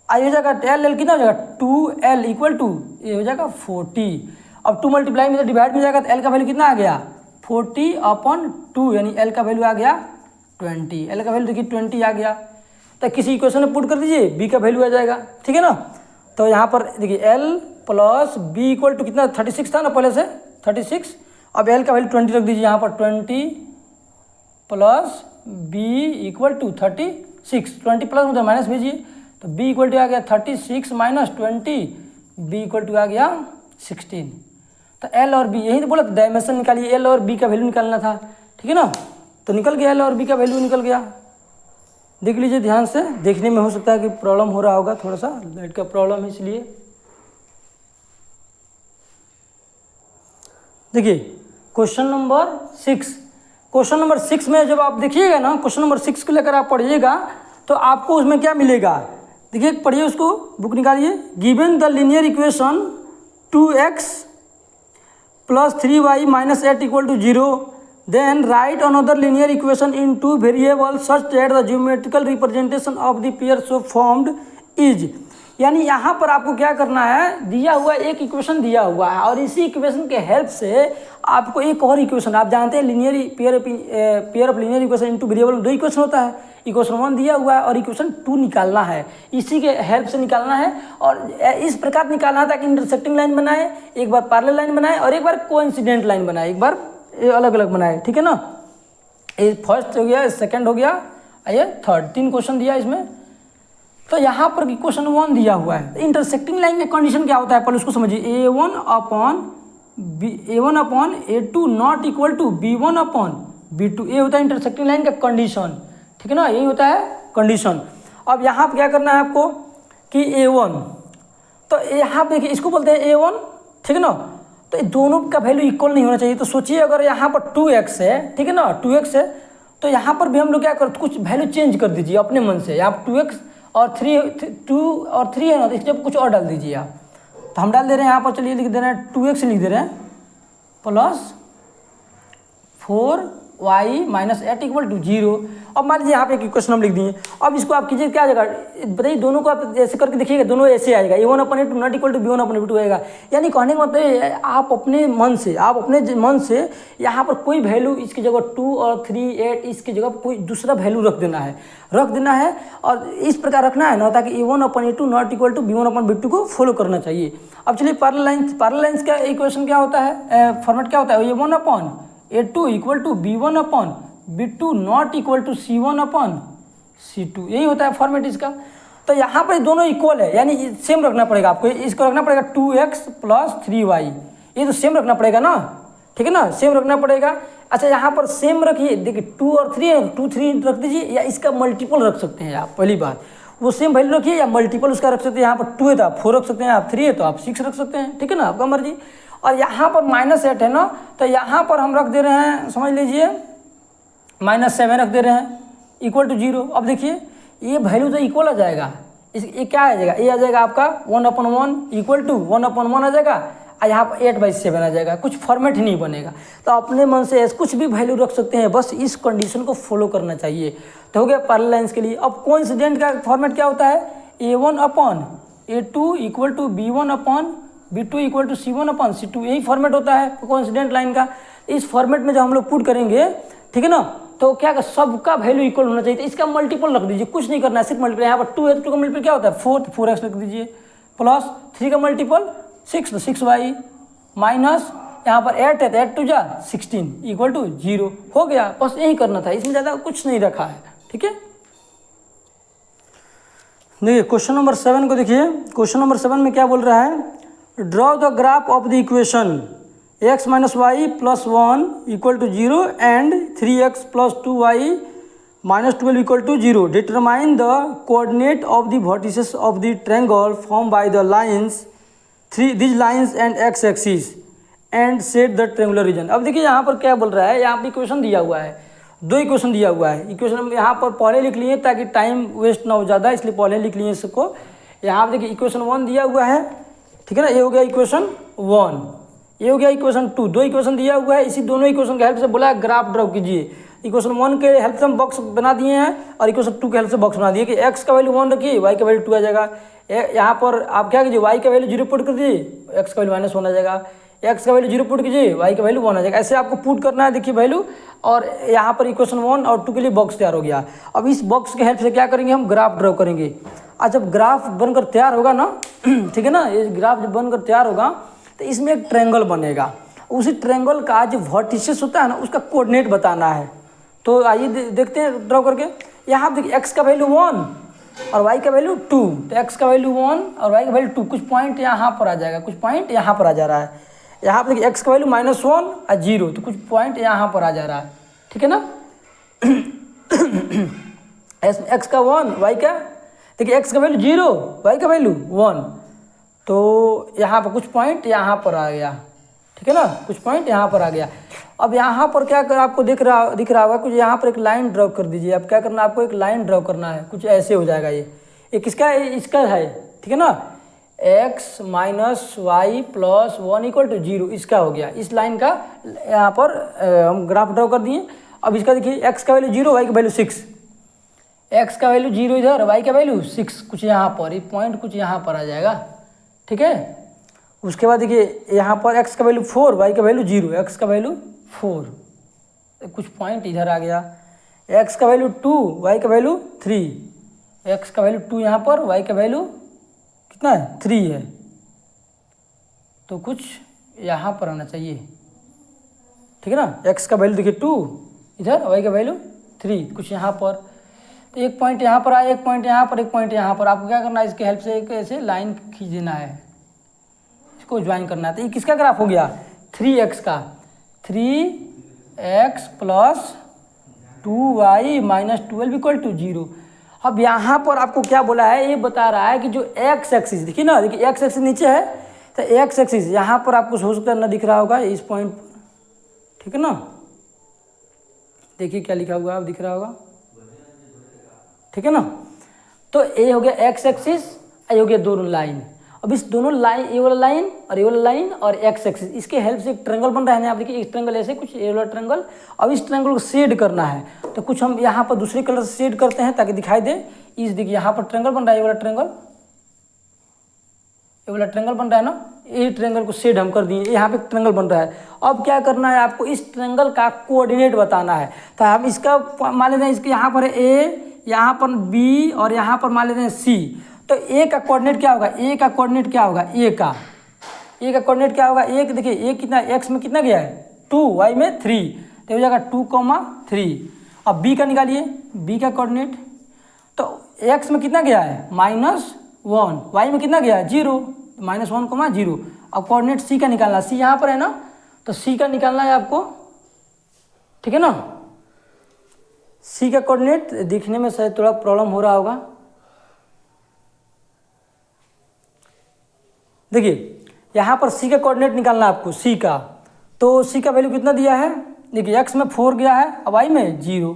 आई हो जाएगा L कितना हो जाएगा, 2L इक्वल टू ये हो जाएगा 40। अब 2 मल्टीप्लाई में तो डिवाइड में जाएगा, तो L का वैल्यू कितना आ गया, 40/2, यानी L का वैल्यू आ गया 20। L का वैल्यू देखिए 20 आ गया। तो किसी इक्वेशन में पुट कर दीजिए, B का वैल्यू आ जाएगा, ठीक है ना। तो यहाँ पर देखिए L + B इक्वल टू कितना, 36 था ना पहले से, 36। अब L का वैल्यू 20 रख दीजिए यहाँ पर, 20 + B इक्वल टू 36, 20 प्लस मतलब माइनस भेजिए, तो B इक्वल टू आ गया 36 - 20, B इक्वल टू आ गया 16। तो L और B, यही तो बोला डायमेंशन निकालिए, L और B का वैल्यू निकालना था। ठीक है ना। तो निकल गया एल और बी का वैल्यू निकल गया। देख लीजिए ध्यान से, देखने में हो सकता है कि प्रॉब्लम हो रहा होगा, थोड़ा सा लाइट का प्रॉब्लम है इसलिए। देखिए क्वेश्चन नंबर 6, क्वेश्चन नंबर 6 में जब आप देखिएगा ना, क्वेश्चन नंबर 6 को लेकर आप पढ़िएगा तो आपको उसमें क्या मिलेगा। देखिए पढ़िए उसको, बुक निकालिए। Given the linear equation 2x + 3y - 8 = 0, then write another linear equation in two variables such that the geometrical representation of the pair so formed is। यानी यहाँ पर आपको क्या करना है, दिया हुआ एक इक्वेशन दिया हुआ है और इसी इक्वेशन के हेल्प से आपको एक और इक्वेशन, आप जानते हैं linear pair of linear equation into variable 2 equation होता है। इक्वेशन 1 दिया हुआ है और इक्वेशन 2 निकालना है, इसी के हेल्प से निकालना है। और इस प्रकार निकालना है ताकि इंटरसेक्टिंग लाइन बनाए, एक बार पैरेलल लाइन बनाए और एक बार कोइंसिडेंट लाइन बनाए, एक बार अलग अलग बनाए, ठीक है ना। ये फर्स्ट हो गया, सेकंड हो गया, ये थर्ड, 3 क्वेश्चन दिया इसमें। तो यहाँ पर क्वेश्चन 1 दिया हुआ है, इंटरसेक्टिंग लाइन का कंडीशन क्या होता है पहले उसको समझिए। A1 A2 not equal to B1 B2, ये होता है इंटरसेक्टिंग लाइन का कंडीशन, ठीक है ना, यही होता है कंडीशन। अब यहाँ पर क्या करना है आपको कि A1, तो यहाँ पे देखिए इसको बोलते हैं A1, ठीक है ना। तो ये दोनों का वैल्यू इक्वल नहीं होना चाहिए। तो सोचिए अगर यहाँ पर 2x है, ठीक है ना, 2x है, तो यहाँ पर भी हम लोग क्या करते, कुछ वैल्यू चेंज कर दीजिए अपने मन से। यहाँ 2x और 3 है ना, तो इस जब कुछ और डाल दीजिए आप। तो हम डाल दे रहे हैं यहाँ पर, चलिए लिख दे रहे हैं 2x लिख दे रहे हैं प्लस 4y - 8 = 0। अब मान लीजिए यहाँ पे एक इक्वेशन हम लिख दिए। अब इसको आप कीजिए क्या आ जाएगा, बताइए, दोनों को आप ऐसे करके देखिएगा, दोनों ऐसे आएगा, A1/A2 not equal to B1/B2 आएगा। यानी कहने का मतलब आप अपने मन से यहाँ पर कोई वैल्यू इसकी जगह 2 और 3, 8 इसकी जगह कोई दूसरा वैल्यू रख देना है और इस प्रकार रखना है ना, ताकि A1/A2 not equal to B1/B2 को फॉलो करना चाहिए। अब चलिए पैरेलल लाइंस का इक्वेशन क्या होता है, फॉर्मेट क्या होता है, A1/A2 equal to B1/B2 not equal to C1/C2, यही होता है फॉर्मेट इसका। तो यहाँ पर दोनों इक्वल है, यानी सेम रखना पड़ेगा आपको, इसको रखना पड़ेगा 2x + 3y, ये तो सेम रखना पड़ेगा ना, ठीक है ना, सेम रखना पड़ेगा। अच्छा यहाँ पर सेम रखिए, देखिए 2 और 3 है, 2 3 रख दीजिए, या इसका मल्टीपल रख सकते हैं आप। पहली बात वो सेम वैल्यू रखिए या मल्टीपल उसका रख सकते हैं। यहाँ पर 2 है तो आप 4 रख सकते हैं, आप 3 है तो आप 6 रख सकते हैं, ठीक है ना, आपका मर्जी। और यहाँ पर -8 है ना, तो यहाँ पर हम रख दे रहे हैं, समझ लीजिए -7 रख दे रहे हैं इक्वल टू 0। अब देखिए ये वैल्यू तो इक्वल आ जाएगा, ये क्या आ जाएगा, ये आ जाएगा आपका 1/1 इक्वल टू 1/1 आ जाएगा, और यहाँ पर 8/7 आ जाएगा, कुछ फॉर्मेट ही नहीं बनेगा। तो अपने मन से कुछ भी वैल्यू रख सकते हैं, बस इस कंडीशन को फॉलो करना चाहिए। तो हो गया पैरेलल लाइंस के लिए। अब कोइंसिडेंट का फॉर्मेट क्या होता है, A1/A2 equal to B1/B2 equal to C1/C2, यही फॉर्मेट होता है कोइंसिडेंट लाइन का। इस फॉर्मेट में जब हम लोग पुट करेंगे, ठीक है ना, तो क्या कर सबका वैल्यू इक्वल होना चाहिए। तो इसका मल्टीपल रख दीजिए, कुछ नहीं करना है, सिर्फ मल्टीपल। यहाँ पर 2 है तो 2 का मल्टीपल क्या होता है 4, तो 4x रख दीजिए, प्लस 3 का मल्टीपल 6, तो 6y, माइनस यहाँ पर 8 है तो 8 2 जा 16 इक्वल टू 0, हो गया। बस यही करना था, इसमें ज़्यादा कुछ नहीं रखा है, ठीक है। देखिए क्वेश्चन नंबर 7 को देखिए, क्वेश्चन नंबर 7 में क्या बोल रहा है, draw the graph of the equation x - y + 1 equal to 0 and 3x + 2y - 12 equal to 0। Determine the coordinate of the vertices of the triangle form by the lines these lines and x axis and set the triangular region। अब देखिए यहाँ पर क्या बोल रहा है, यहाँ पे इक्वेशन दिया हुआ है, 2 इक्वेशन दिया हुआ है। इक्वेशन यहाँ पर पहले लिख लिए ताकि टाइम वेस्ट ना हो ज़्यादा, इसलिए पहले लिख लिए इसको। यहाँ पर देखिए इक्वेशन 1 दिया हुआ है, ठीक है ना, ये हो गया इक्वेशन 1, ये हो गया इक्वेशन 2, 2 इक्वेशन दिया हुआ है। इसी दोनों इक्वेशन के हेल्प से बोला है ग्राफ ड्रॉ कीजिए। इक्वेशन 1 के हेल्प से हम बॉक्स बना दिए हैं और इक्वेशन 2 के हेल्प से बॉक्स बना दिए कि x का वैल्यू 1 रखिए, y का वैल्यू 2 आ जाएगा। यहाँ पर आप क्या कीजिए, y का वैल्यू 0 पुट कर दीजिए, x का वैल्यू -1 आ जाएगा, x का वैल्यू 0 पुट कीजिए, y का वैल्यू 1 आ जाएगा। ऐसे आपको पुट करना है, देखिए वैल्यू, और यहाँ पर इक्वेशन 1 और 2 के लिए बॉक्स तैयार हो गया। अब इस बॉक्स के हेल्प से क्या करेंगे, हम ग्राफ ड्रॉ करेंगे। आज जब ग्राफ बनकर तैयार होगा ना, ठीक है ना, ये ग्राफ जब बनकर तैयार होगा तो इसमें एक ट्रायंगल बनेगा। उसी ट्रायंगल का जो वर्टिसेस होता है ना, उसका कोऑर्डिनेट बताना है। तो आइए देखते हैं ड्रॉ करके। यहाँ देखिए x का वैल्यू 1 और y का वैल्यू 2, तो x का वैल्यू 1 और y का वैल्यू 2, कुछ पॉइंट यहाँ पर आ जाएगा, कुछ पॉइंट यहाँ पर आ जा रहा है। यहाँ पर देखिए x का वैल्यू -1 और 0, तो कुछ पॉइंट यहाँ पर आ जा रहा है। ठीक है ना। एक्स का 1, वाई का, देखिए एक्स का वैल्यू 0, वाई का वैल्यू 1, तो यहाँ पर कुछ पॉइंट यहाँ पर आ गया, ठीक है ना, कुछ पॉइंट यहाँ पर आ गया। अब यहाँ पर क्या कर, आपको दिख रहा होगा कुछ, यहाँ पर एक लाइन ड्रॉ कर दीजिए। अब क्या करना है आपको, एक लाइन ड्रॉ करना है, कुछ ऐसे हो जाएगा ये किसका, इसका है, ठीक है ना, x minus y plus 1 equal to 0, इसका हो गया। इस लाइन का यहाँ पर हम ग्राफ ड्रॉ कर दिए। अब इसका देखिए x का वैल्यू 0, वाई का वैल्यू 6, x का वैल्यू 0 इधर, वाई का वैल्यू 6, कुछ यहाँ पर ये पॉइंट कुछ यहाँ पर आ जाएगा, ठीक है। उसके बाद देखिए यहाँ पर x का वैल्यू 4, वाई का वैल्यू 0, x का वैल्यू 4, कुछ पॉइंट इधर आ गया। x का वैल्यू 2, वाई का वैल्यू 3, x का वैल्यू 2 यहाँ पर, वाई का वैल्यू कितना है 3 है, तो कुछ यहाँ पर आना चाहिए, ठीक है ना। x का वैल्यू देखिए 2 इधर, वाई का वैल्यू 3, कुछ यहाँ पर, तो एक पॉइंट यहाँ पर आया, एक पॉइंट यहाँ पर, एक पॉइंट यहाँ पर। आपको क्या करना है, इसके हेल्प से एक ऐसे लाइन खींच देना है, इसको ज्वाइन करना है। तो ये किसका ग्राफ हो गया, 3x का, 3x plus 2y minus 12 equal to 0। अब यहाँ पर आपको क्या बोला है, ये बता रहा है कि जो x एक्सिस, देखिए ना, देखिए x एक्सिस नीचे है, तो x एक्सिस यहाँ पर आपको हो सकता है ना दिख रहा होगा इस पॉइंट पर, ठीक है ना। देखिए क्या लिखा हुआ है, दिख रहा होगा, ठीक है ना। तो ये हो गया x एक्सिस, ये हो गया दोनों लाइन। अब इस दोनों लाइन, ये वाला लाइन और ये वाला लाइन और x एक्सिस, इसके हेल्प से एक ट्रायंगल बन रहा है ना। आप देखिए इस ट्रायंगल ऐसे, कुछ ये वाला ट्रायंगल। अब इस ट्रायंगल को शेड करना है, तो कुछ हम यहाँ पर दूसरे कलर से शेड करते हैं ताकि दिखाई दे। इस देखिए यहाँ पर ट्रायंगल बन रहा है, ये वाला ट्रायंगल, ये वाला ट्रायंगल बन रहा है ना, ये ट्रायंगल को शेड हम कर दिए, यहाँ पे ट्रायंगल बन रहा है। अब क्या करना है आपको, इस ट्रायंगल का कोऑर्डिनेट बताना है। तो हम इसका मान लेते हैं, इसके यहाँ पर a, यहाँ पर b और यहाँ पर मान लेते हैं c। तो a का कोऑर्डिनेट क्या होगा, a का कोऑर्डिनेट क्या होगा, a का कोऑर्डिनेट क्या होगा, a देखिए a कितना, x में कितना गया है 2, y में 3, तो हो जाएगा 2,3। अब b का निकालिए, b का कोऑर्डिनेट, तो x में कितना गया है -1, y में कितना गया है 0, -1,0। अब कोऑर्डिनेट c का निकालना, c यहाँ पर है ना, तो c का निकालना है आपको, ठीक है ना। c का कोऑर्डिनेट दिखने में शायद थोड़ा प्रॉब्लम हो रहा होगा, देखिए यहाँ पर c का कोऑर्डिनेट निकालना है आपको, c का, तो c का वैल्यू कितना दिया है, देखिए x में 4 गया है, अब y में 0,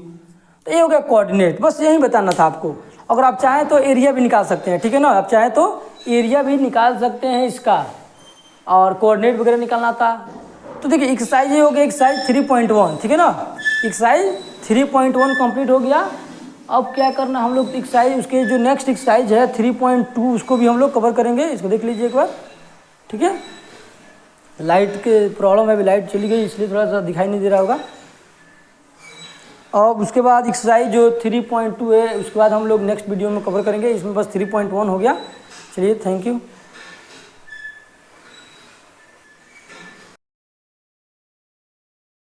तो ये हो गया कोऑर्डिनेट। बस यही बताना था आपको। अगर आप चाहें तो एरिया भी निकाल सकते हैं, ठीक है ना, आप चाहें तो एरिया भी निकाल सकते हैं इसका, और कोऑर्डिनेट वगैरह निकालना था। तो देखिए एक्सरसाइज ये हो गया, एक्सरसाइज 3.1, ठीक है ना, एक्सरसाइज 3.1 कंप्लीट हो गया। अब क्या करना हम लोग, एक्सरसाइज उसके जो नेक्स्ट एक्सरसाइज है 3.2, उसको भी हम लोग कवर करेंगे। इसको देख लीजिए एक बार, ठीक है। लाइट के प्रॉब्लम है, अभी लाइट चली गई इसलिए थोड़ा सा दिखाई नहीं दे रहा होगा। और उसके बाद एक्सरसाइज जो 3.2 है, उसके बाद हम लोग नेक्स्ट वीडियो में कवर करेंगे। इसमें बस 3.1 हो गया। चलिए, थैंक यू।